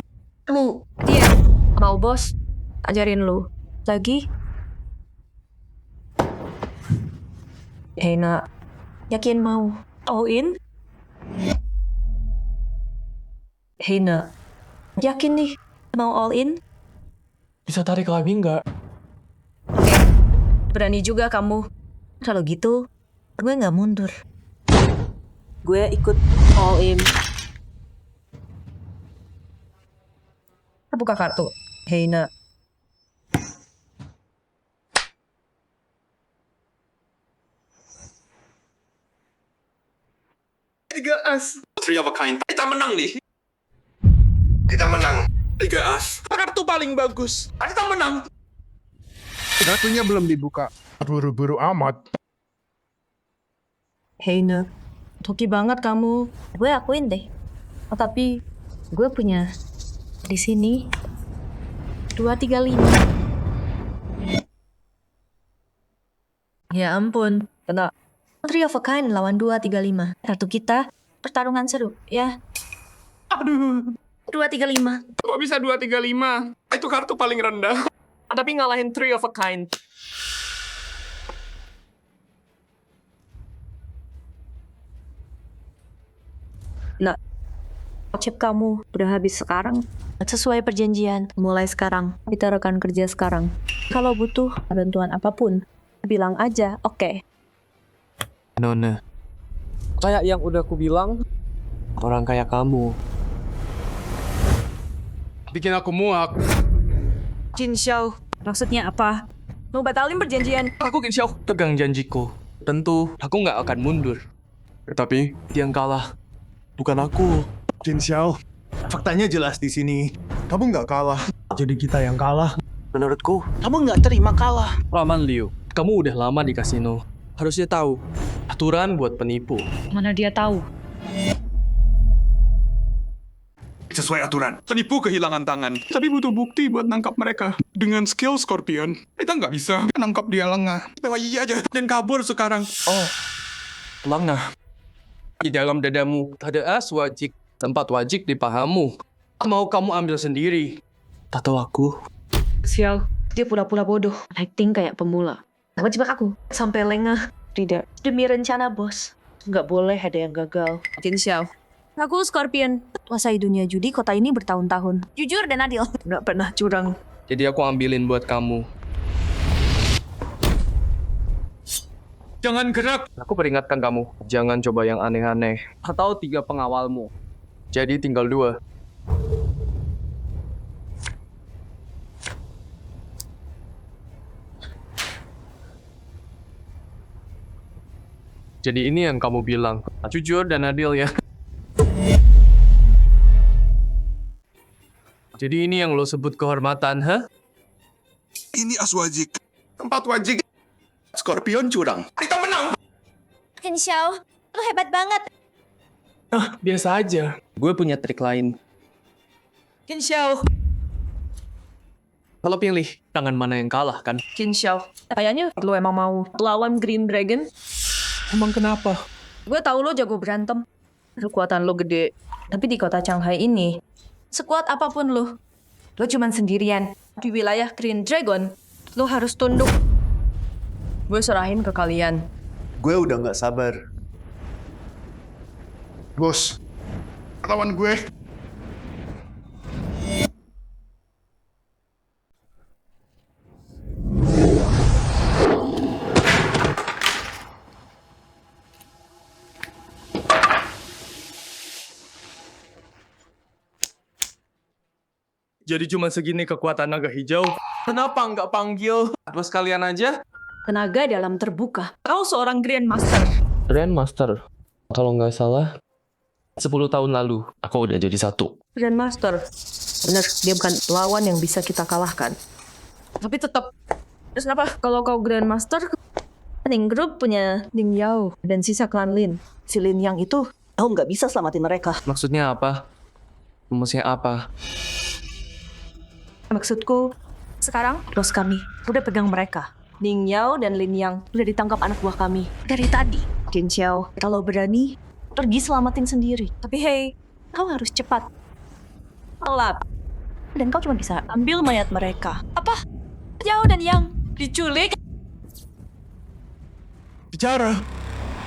Lu. Dia. Mau bos. Ajarin lu. Lagi. Hei nak. Yakin mau all in? Hei nak. Yakin nih mau all in? Bisa tarik lagi nggak? Berani juga kamu. Kalau gitu, gue nggak mundur. Gue ikut all in. Buka kartu. Hei nak. Tiga as. Three of a kind. Kita menang nih. Kita menang. 3 as. Kartu paling bagus. Kita menang. Kartunya belum dibuka. Buru-buru amat. Hei nak. Toki banget kamu. Gue akuin deh. Oh, tapi gue punya di sini 235. Ya ampun. Kena. Three of a kind lawan 235. Kartu kita pertarungan seru, ya. Aduh. 235. Kok bisa 235? Itu kartu paling rendah. Tapi ngalahin Three of a Kind. Nah, chip kamu udah habis sekarang. Sesuai perjanjian, mulai sekarang. Kita rekan kerja sekarang. Kalau butuh bantuan apapun, bilang aja, oke. Nona, kayak yang udah aku bilang, orang kayak kamu. Bikin aku muak. Jin Xiao, maksudnya apa? Mau batalin perjanjian? Aku Jin Xiao, pegang janjiku. Tentu, aku nggak akan mundur. Tapi, dia yang kalah. Bukan aku. Jin Xiao, faktanya jelas di sini. Kamu nggak kalah. Jadi kita yang kalah. Menurutku, Kamu nggak terima kalah. Raman Liu, kamu udah lama di kasino. Harusnya tahu, aturan buat penipu. Mana dia tahu? Sesuai aturan. Penipu kehilangan tangan. Tapi butuh bukti buat nangkap mereka. Dengan skill Scorpion, kita nggak bisa nangkap dia lengah. Bawa iya aja dan kabur sekarang. Oh, lengah. Di dalam dadamu ada as wajik. Tempat wajik di pahamu. Mau kamu ambil sendiri. Tahu aku. Sial, dia pura-pura bodoh. Acting kayak pemula. Nama jebak aku. Sampai lengah. Tidak. Demi rencana bos. Nggak boleh ada yang gagal. Jin Xiao. Aku Scorpion. Kuasai dunia judi kota ini bertahun-tahun. Jujur dan adil. Nggak pernah curang. Jadi aku ambilin buat kamu. Jangan gerak. Aku peringatkan kamu. Jangan coba yang aneh-aneh. Atau 3 pengawalmu. Jadi tinggal 2. Jadi ini yang kamu bilang. Jujur dan adil ya. Jadi ini yang lo sebut kehormatan, ha? Ini as wajik. Tempat wajik. Scorpion curang. Kita menang. Jin Xiao, lu hebat banget. Ah, biasa aja. Gue punya trik lain. Jin Xiao. Kalau pilih, tangan mana yang kalah, kan? Jin Xiao. Kayaknya lu emang mau lawan Green Dragon. Emang kenapa? Gue tahu lo jago berantem. Kekuatan lo gede. Tapi di kota Shanghai ini, sekuat apapun lo cuman sendirian. Di wilayah Green Dragon, lo harus tunduk. Gue serahin ke kalian. Gue udah nggak sabar. Bos, lawan gue. Jadi cuma segini kekuatan naga hijau. Kenapa nggak panggil? Bos kalian aja? Tenaga dalam terbuka. Kau seorang Grandmaster. Grandmaster, kalau nggak salah, 10 tahun lalu, aku udah jadi satu. Grandmaster. Bener, dia bukan lawan yang bisa kita kalahkan. Tapi tetap. Terus kenapa? Kalau kau Grandmaster, Ning Group punya Ning Yao dan sisa klan Lin. Si Lin Yang itu, kau nggak bisa selamatin mereka. Maksudnya apa? Maksudnya apa? Maksudku, sekarang bos kami udah pegang mereka. Ning Yao dan Lin Yang udah ditangkap anak buah kami dari tadi. Qin Xiao, kalau berani, pergi selamatin sendiri. Tapi hey, kau harus cepat. Telat. Dan kau cuma bisa ambil mayat mereka. Apa? Yao dan Yang diculik? Bicara.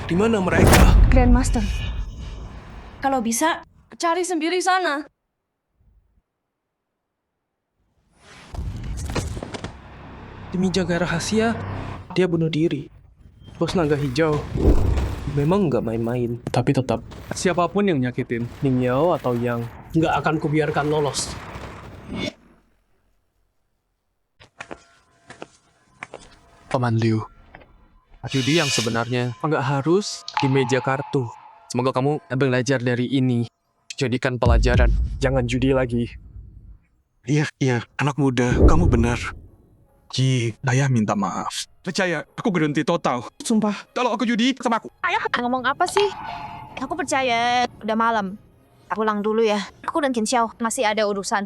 Di mana mereka? Grandmaster. Kalau bisa, cari sendiri sana. Demi jaga rahasia, dia bunuh diri. Bos Naga Hijau memang nggak main-main. Tapi tetap, siapapun yang nyakitin Ning Yao atau Yang, nggak akan kubiarkan lolos. Paman Liu, judi yang sebenarnya nggak harus di meja kartu. Semoga kamu belajar dari ini. Jadikan pelajaran, jangan judi lagi. Iya, anak muda, kamu benar. Ji, saya minta maaf. Percaya, aku berhenti total. Sumpah, kalau aku judi sama aku. Ayah, ngomong apa sih? Aku percaya, udah malam. Aku pulang dulu ya. Aku dan Qin Xiao masih ada urusan.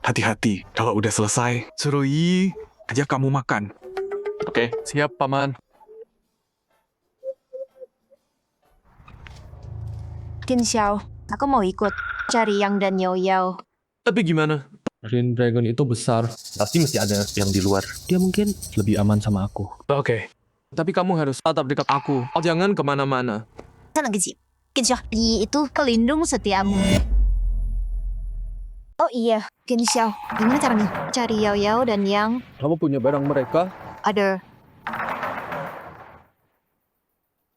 Hati-hati, kalau udah selesai, suruh Yi ajak kamu makan. Oke, siap, Paman. Qin Xiao, aku mau ikut cari Yang dan Yao Yao. Tapi gimana? Green Dragon itu besar. Pasti mesti ada yang di luar. Dia mungkin lebih aman sama aku. Oke. Tapi kamu harus tetap dekat aku. Jangan kemana-mana. Sana kecil. Qin Xiao, Yi itu pelindung setiamu. Oh iya, Qin Xiao, gimana caranya cari Yao Yao dan Yang? Kamu punya barang mereka? Ada.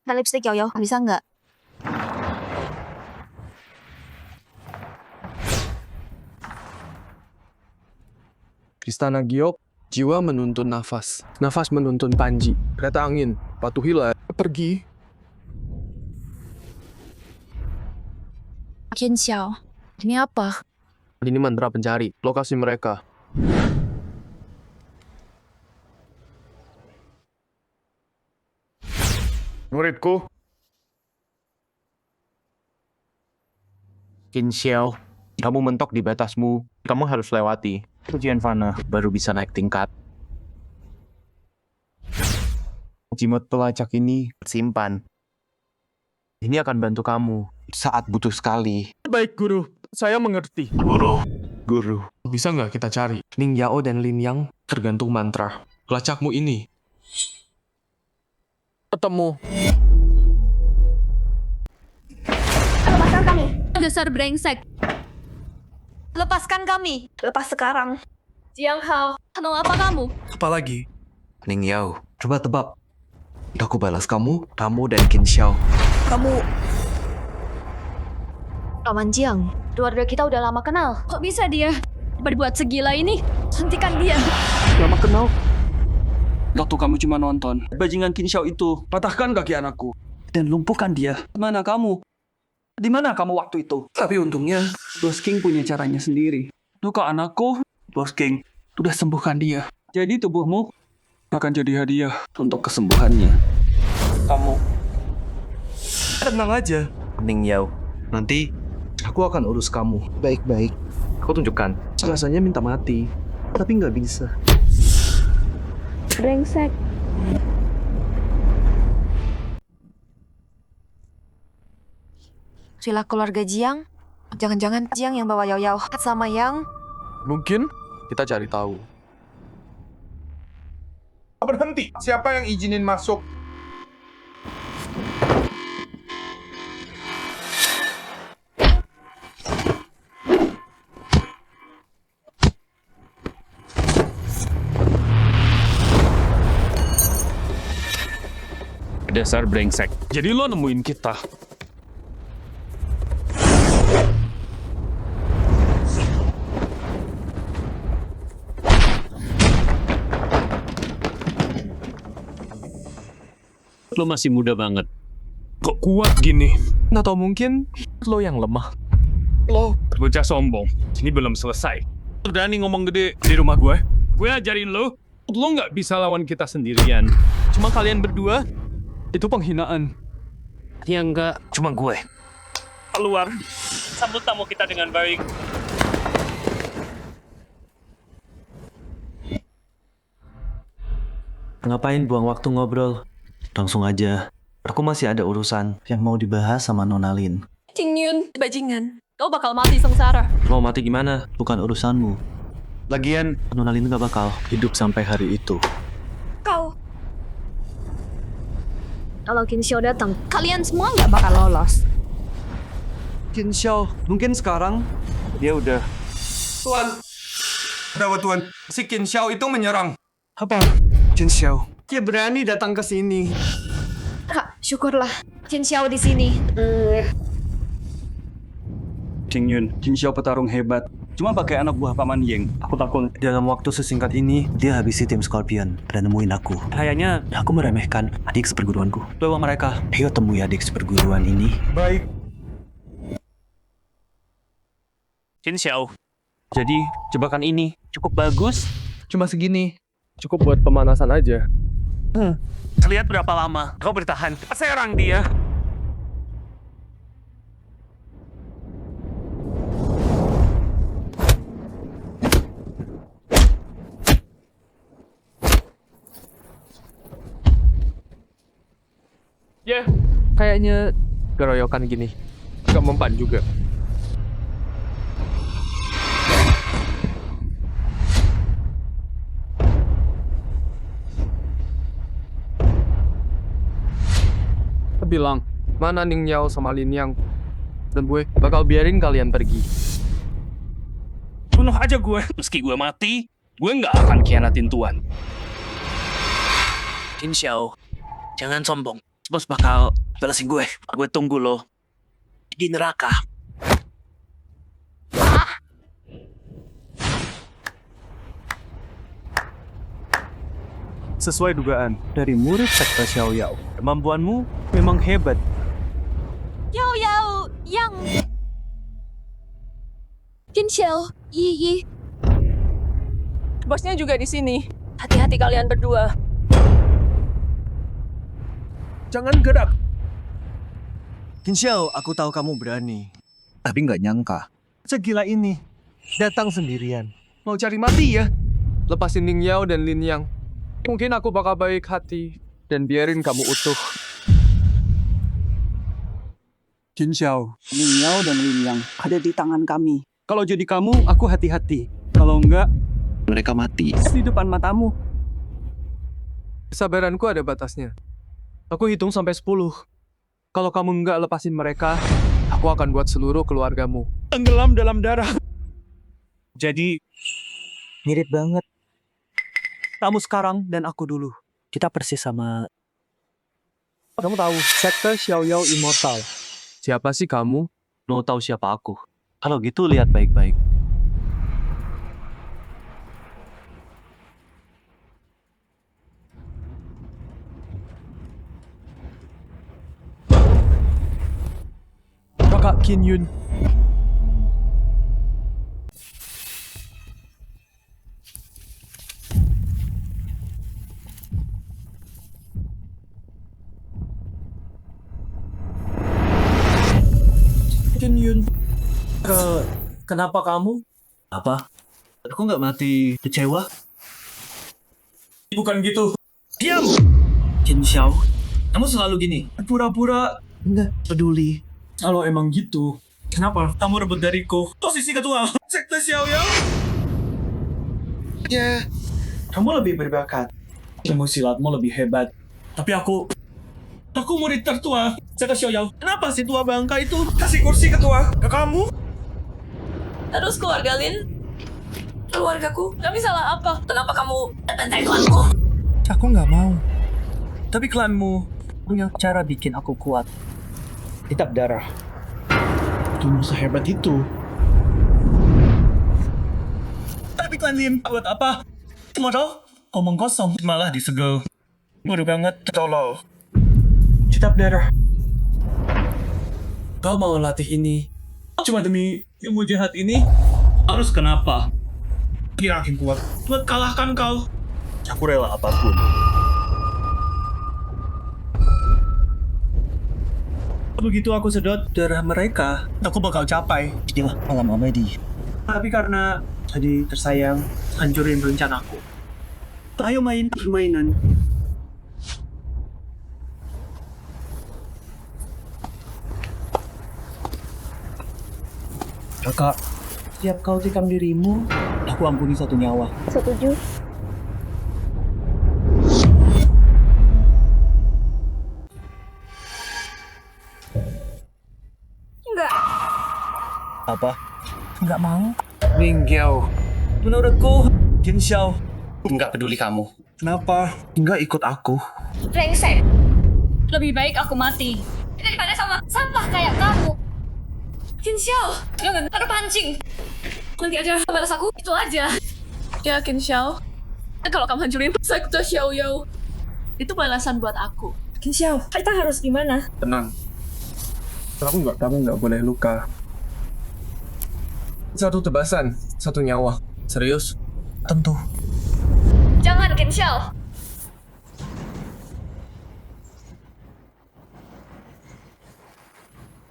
Ada lipstick Yao Yao, bisa nggak? Istana Giok, jiwa menuntun nafas. Nafas menuntun Panji. Kereta angin, patuhilah. Pergi. Qin Xiao, ini apa? Ini mantra pencari, lokasi mereka. Muridku. Qin Xiao, kamu mentok di batasmu. Kamu harus lewati ujian fana, baru bisa naik tingkat. Jimat pelacak ini simpan. Ini akan bantu kamu saat butuh sekali. Baik, Guru. Saya mengerti. Guru. Bisa nggak kita cari Ning Yao dan Lin Yang tergantung mantra. Pelacakmu ini. Ketemu. Lepaskan kami. Dasar brengsek. Lepaskan kami. Lepas sekarang. Jiang Hao, mau apa kamu? Apalagi? Ning Yao, coba tebak. Aku balas kamu dan Qin Xiao. Kamu... Paman Jiang, keluarga kita udah lama kenal. Kok bisa dia berbuat segila ini? Hentikan dia. Lama kenal? Waktu kamu cuma nonton. Bajingan Qin Xiao itu patahkan kaki anakku dan lumpuhkan dia. Mana kamu? Di mana kamu waktu itu? Tapi untungnya, Bos King punya caranya sendiri. Luka anakku, Bos King udah sembuhkan dia. Jadi tubuhmu akan jadi hadiah untuk kesembuhannya. Kamu tenang aja. Ning Yao, nanti aku akan urus kamu. Baik-baik. Aku tunjukkan. Rasanya minta mati, tapi nggak bisa. Brengsek. Sila keluarga Jiang? Jangan-jangan Jiang yang bawa Yao Yao sama Yang? Mungkin kita cari tahu. Berhenti. Siapa yang izinin masuk? Dasar brengsek. Jadi lo nemuin kita. Lo masih muda banget. kuat gini. Atau mungkin lo yang lemah. Lo bocah sombong. Ini belum selesai. Berani ngomong gede di rumah gue. Gue ajarin lo nggak bisa lawan kita sendirian. Cuma kalian berdua, itu penghinaan. Ya enggak. Cuma gue. Keluar. Sambut tamu kita dengan baik. Ngapain buang waktu ngobrol? Langsung aja. Aku masih ada urusan yang mau dibahas sama Nona Lin. Jingyun, bajingan. Kau bakal mati sengsara. Mau mati gimana? Bukan urusanmu. Lagian, Nona Lin gak bakal hidup sampai hari itu. Kau. Kalau Qin Xiao datang, kalian semua nggak bakal lolos. Qin Xiao, mungkin sekarang dia udah... Tuan. Kenapa Tuan? Si Qin Xiao itu menyerang. Apa? Qin Xiao. Dia berani datang ke sini. Kak, syukurlah. Qin Xiao di sini. Jingyun, Qin Xiao petarung hebat. Cuma pakai anak buah Paman Ying. Aku takut dalam waktu sesingkat ini, dia habisi tim Scorpion dan nemuin aku. Kayaknya aku meremehkan adik seperguruanku. Bawa mereka. Ayo temui adik seperguruan ini. Baik. Qin Xiao. Jadi, jebakan ini cukup bagus. Cuma segini. Cukup buat pemanasan aja. Lihat berapa lama kau bertahan. Serang dia. Ya, kayaknya keroyokan gini gak mempan juga. Bilang, mana Ning Yao sama Lin Yang? Dan gue bakal biarin kalian pergi. Bunuh aja gue. Meski gue mati, gue nggak akan khianatin Tuan. Qin Xiao, jangan sombong. Bos bakal balasin gue. Gue tunggu lo di neraka. Sesuai dugaan dari murid sekte Xiao Yao, kemampuanmu memang hebat. Yao Yao, Yang. Qin Xiao, Yi Yi. Bosnya juga di sini. Hati-hati kalian berdua. Jangan gerak. Qin Xiao, aku tahu kamu berani. Tapi nggak nyangka. Segila ini. Datang sendirian. Mau cari mati ya? Lepasin Ning Yao dan Lin Yang. Mungkin aku bakal baik hati dan biarin kamu utuh. Qin Xiao, Ning Yao dan Lin Yang ada di tangan kami. Kalau jadi kamu, aku hati-hati. Kalau enggak, mereka mati. Di depan matamu. Kesabaranku ada batasnya. Aku hitung sampai 10. Kalau kamu enggak lepasin mereka, aku akan buat seluruh keluargamu tenggelam dalam darah. Jadi, mirip banget. Kamu sekarang dan aku dulu. Kita persis sama... Kamu tahu, sekte Xiao Yao Immortal. Siapa sih kamu? Mau tahu siapa aku? Kalau gitu lihat baik-baik. Kakak Qin Yun. Qin Yun. Kenapa kamu? Apa? Aku nggak mati kecewa? Bukan gitu. Diam! Qin Xiao, kamu selalu gini. Pura-pura nggak peduli. Kalau emang gitu, Kenapa? Kamu rebut dariku. Posisi ketua sekte Xiao Yao. ya, kamu lebih berbakat. Ilmu silatmu lebih hebat. Tapi aku murid tertua sekte Xiao Yao. Kenapa si tua bangka itu kasih kursi ketua ke kamu? Terus keluarga Lin? Keluargaku? Kami salah apa? Kenapa kamu bantai klanku? Aku nggak mau. Tapi klanmu punya cara bikin aku kuat. Kitab darah. Tubuh sehebat itu. Tapi klan Lin buat apa? Cuma tau omong kosong malah disegel. Bodoh banget, tolol. Kitab darah. Kau mau latih ini cuma demi ilmu jahat ini? Harus kenapa? Dia yakin kuat buat kalahkan kau. Aku rela apapun. Begitu aku sedot darah mereka, aku bakal capai. Inilah malam Amedi. Tapi karena tadi tersayang, hancurin rencanaku. Ayo main permainan. Kakak, setiap kau tikam dirimu, aku ampuni satu nyawa. Setuju. Enggak. Apa? Nggak mau. Ning Yao, menurutku, Jin Xiao Nggak peduli kamu. kenapa nggak ikut aku? Brengsek. Lebih baik aku mati daripada sama sampah kayak kamu. Qin Xiao, jangan terpancing. Nanti aja balas aku, itu aja. Ya, Qin Xiao. Kalau kamu hancurin sekte Xiao Yao, itu balasan buat aku. Qin Xiao, kita harus gimana? Tenang. Kamu nggak boleh luka. Satu tebasan, satu nyawa. Serius? Tentu. Jangan, Qin Xiao.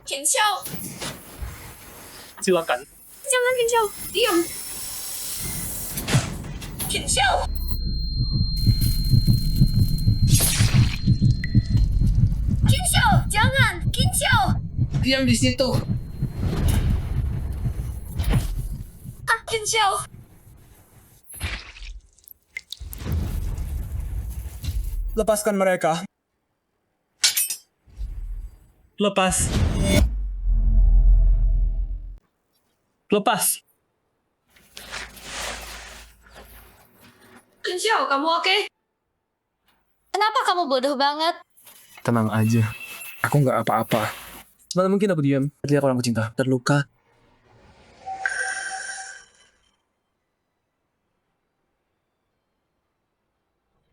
Qin Xiao, Silakan. jangan Qin Xiao, diam. Qin Xiao. Qin Xiao, jangan, Qin Xiao. Diam di situ. Qin Xiao. Lepaskan mereka. Lepas. Lepas. Qin Xiao, kamu oke? Kenapa kamu bodoh banget? Tenang aja. Aku nggak apa-apa. Mana mungkin aku diam. Lihat orang cinta terluka.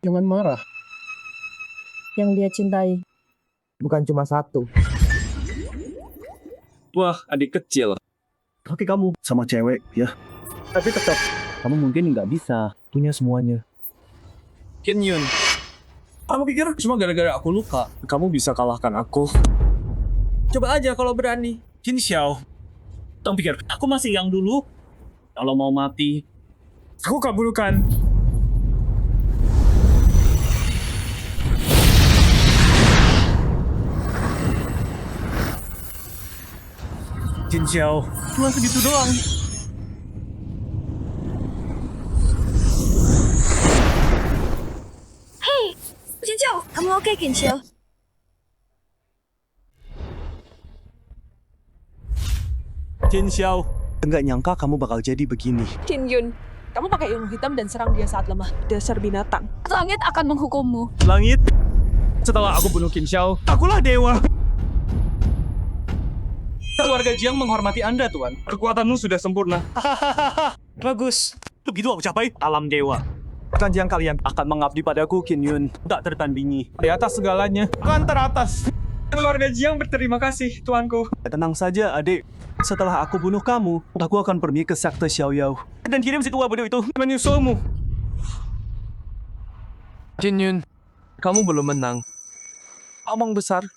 Jangan marah. Yang dia cintai. Bukan cuma satu. Wah, adik kecil. Tapi kamu sama cewek, ya. Tapi tetap, kamu mungkin nggak bisa punya semuanya. Qin Yun, kamu pikir cuma gara-gara aku luka, kamu bisa kalahkan aku? Coba aja kalau berani. Jin Xiao, kamu pikir aku masih yang dulu? Kalau mau mati, aku kabulkan. Jin Xiao, cuma segitu doang. Hei, Qin Xiao, kamu oke, Qin Xiao? Jin Xiao, enggak nyangka kamu bakal jadi begini. Qin Yun, kamu pakai ilmu hitam dan serang dia saat lemah. Dasar binatang. Langit akan menghukummu. Langit, setelah aku bunuh Qin Xiao, akulah dewa. Keluarga Jiang menghormati Anda, Tuan. Kekuatanmu sudah sempurna. Bagus. Begitu aku capai alam dewa. Kanjeng kalian akan mengabdi padaku, Qin Yun. Tak tertandingi. Di atas segalanya, akan teratas. Keluarga Jiang berterima kasih, tuanku. Tenang saja, adik. Setelah aku bunuh kamu, aku akan pergi ke sekte Xiao Yao. Dan kirim si tua bodoh itu Menyusulmu. Qin Yun, kamu belum menang. Omong besar.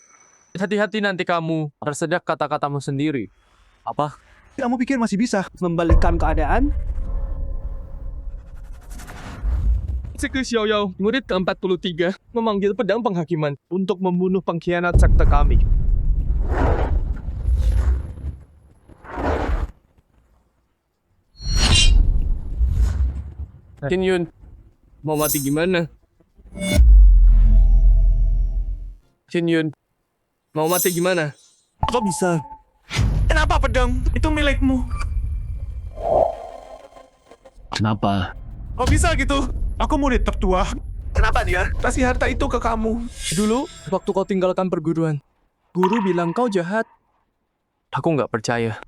Hati-hati nanti kamu tersedak kata-katamu sendiri. Apa? Kamu pikir masih bisa membalikkan keadaan? Sekte Xiao Yao, murid ke-43, memanggil pedang penghakiman untuk membunuh pengkhianat sekte kami. Qin Yun, mau mati gimana? Qin Yun, mau mati gimana? Kok bisa? Kenapa pedang? Itu milikmu. Kenapa? Kok bisa gitu? Aku murid tertua. Kenapa dia? Kasih harta itu ke kamu. Dulu, waktu kau tinggalkan perguruan, guru bilang kau jahat. Aku nggak percaya.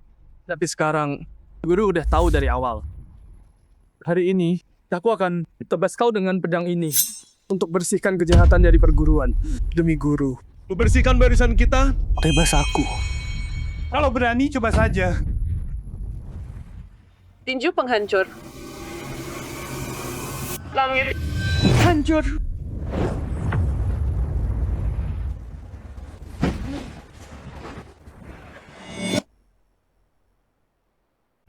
Tapi sekarang, guru udah tahu dari awal. Hari ini, aku akan tebas kau dengan pedang ini untuk bersihkan kejahatan dari perguruan. Demi guru. Bersihkan barisan kita. Tebas aku. Kalau berani, coba saja. Tinju penghancur. Langit hancur.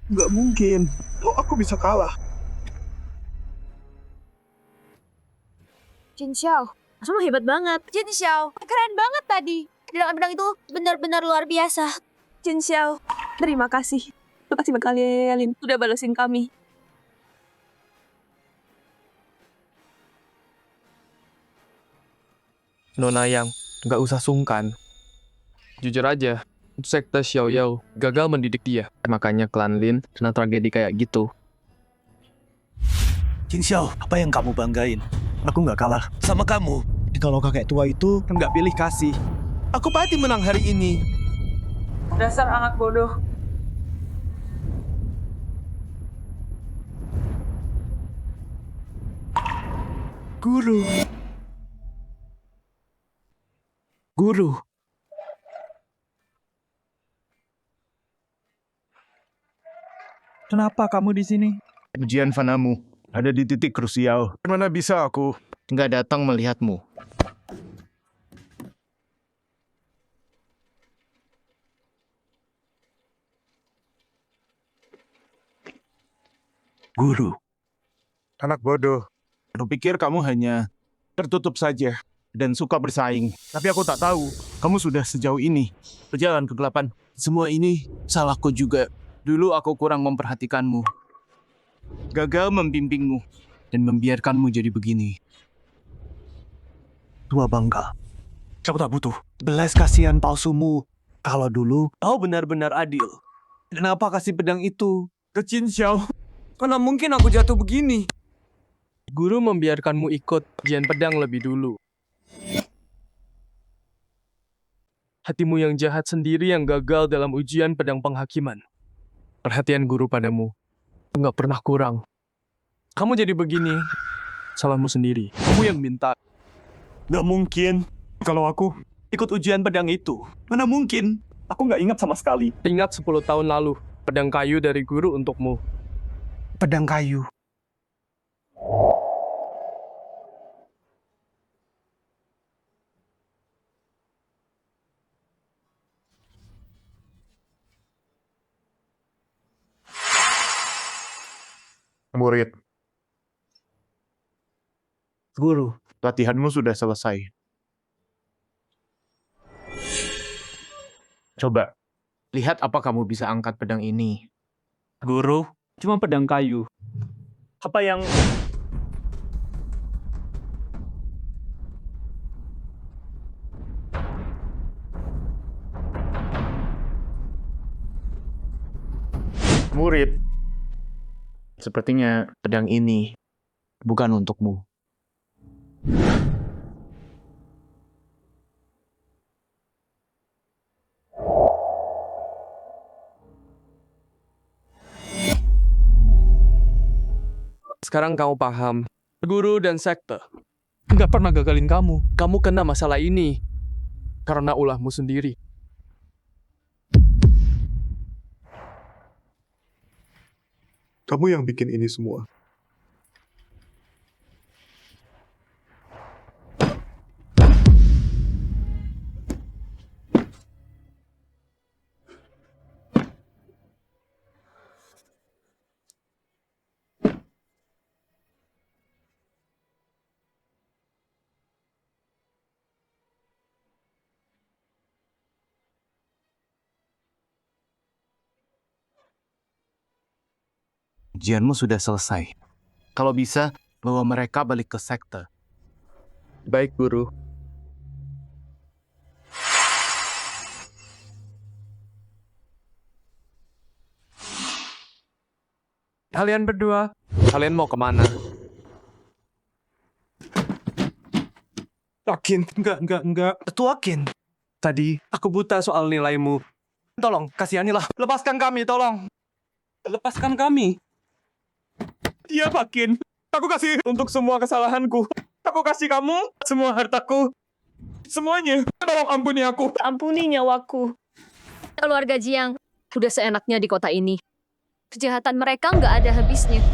Nggak mungkin. Kok aku bisa kalah? Jin Xiao, kamu hebat banget. Jin Xiao, keren banget tadi. Pedang itu benar-benar luar biasa. Jin Xiao, terima kasih. Terima kasih kalian sudah balasin kami. Nona Yang, nggak usah sungkan. Jujur aja, sekte Xiao Yao gagal mendidik dia. Makanya klan Lin kena tragedi kayak gitu. Jin Xiao, apa yang kamu banggain? Aku nggak kalah sama kamu. Kalau kakek tua itu Nggak pilih kasih. Aku pasti menang hari ini. Dasar anak bodoh. Guru. Guru. Kenapa kamu di sini? Ujian Fanamu ada di titik krusial. Mana bisa aku nggak datang melihatmu? Guru. Anak bodoh. Aku pikir kamu hanya tertutup saja dan suka bersaing. Tapi aku tak tahu, kamu sudah sejauh ini berjalan kegelapan. Semua ini salahku juga. Dulu aku kurang memperhatikanmu. Gagal membimbingmu dan membiarkanmu jadi begini. Tua bangka. Kamu tak butuh belas kasihan palsumu. Kalau dulu kau benar-benar adil. Kenapa kasih pedang itu ke Jin Xiao? Mana mungkin aku jatuh begini? Guru membiarkanmu ikut ujian pedang lebih dulu. Hatimu yang jahat sendiri yang gagal dalam ujian pedang penghakiman. Perhatian guru padamu nggak pernah kurang. Kamu jadi begini, salahmu sendiri. Kamu yang minta. Nggak mungkin. Kalau aku ikut ujian pedang itu, mana mungkin? Aku nggak ingat sama sekali. Ingat 10 tahun lalu, pedang kayu dari guru untukmu. Pedang kayu. Murid. Guru, latihanmu sudah selesai. Coba, lihat apa kamu bisa angkat pedang ini. Guru, cuma pedang kayu. Apa yang... Murid, sepertinya pedang ini bukan untukmu. Sekarang kamu paham. Guru dan sekte nggak pernah gagalin kamu. Kamu kena masalah ini karena ulahmu sendiri. Kamu yang bikin ini semua. Ujianmu sudah selesai. Kalau bisa, bawa mereka balik ke sekte. Baik, Guru. Kalian berdua, kalian mau kemana? Yakin? Enggak. Yakin? Tadi Aku buta soal nilaimu. Tolong, kasihanilah. Lepaskan kami, tolong. Lepaskan kami. dia yakin. Aku kasih untuk semua kesalahanku. Aku kasih kamu semua hartaku. Semuanya. Tolong ampuni aku. Ampuni nyawaku. Keluarga Jiang udah seenaknya di kota ini. Kejahatan mereka nggak ada habisnya.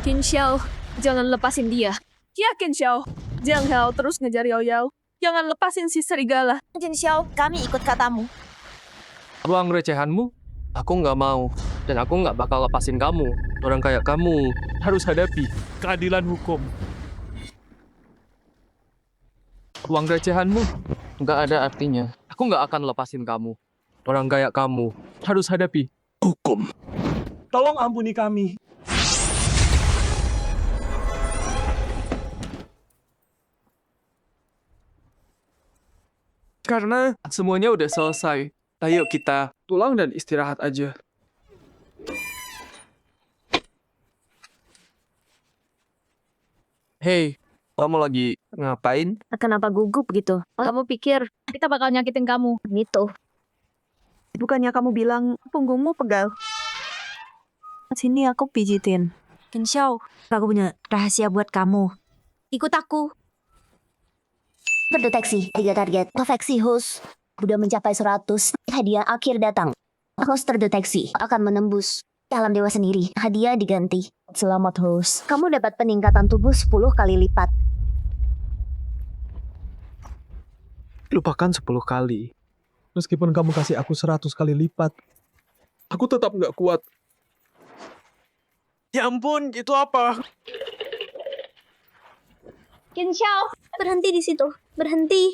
Qin Xiao, jangan lepasin dia. Ya, Qin Xiao. Jiang Hao terus ngejar Yao Yao. Jangan lepasin si serigala. Qin Xiao, kami ikut katamu. Ruang recehanmu? Aku nggak mau. Dan aku nggak bakal lepasin kamu. Orang kayak kamu harus hadapi keadilan hukum. Ruang recehanmu nggak ada artinya. Aku nggak akan lepasin kamu. Orang kayak kamu harus hadapi hukum. Tolong ampuni kami. Karena semuanya udah selesai. Ayo kita pulang dan istirahat aja. Hey, kamu lagi ngapain? Kenapa gugup gitu? Kamu pikir kita bakal nyakitin kamu? Gitu. Bukannya kamu bilang punggungmu pegal? Sini aku pijitin. Qin Xiao, aku punya rahasia buat kamu. Ikut aku. Terdeteksi 3 target. Perfeksi host. Udah mencapai 100. Hadiah akhir datang. Host terdeteksi. Akan menembus alam dewa sendiri. Hadiah diganti. Selamat host. Kamu dapat peningkatan tubuh 10 kali lipat. Lupakan 10 kali. Meskipun kamu kasih aku 100 kali lipat, aku tetap nggak kuat. Ya ampun, itu apa? Qin Xiao, berhenti di situ. Berhenti.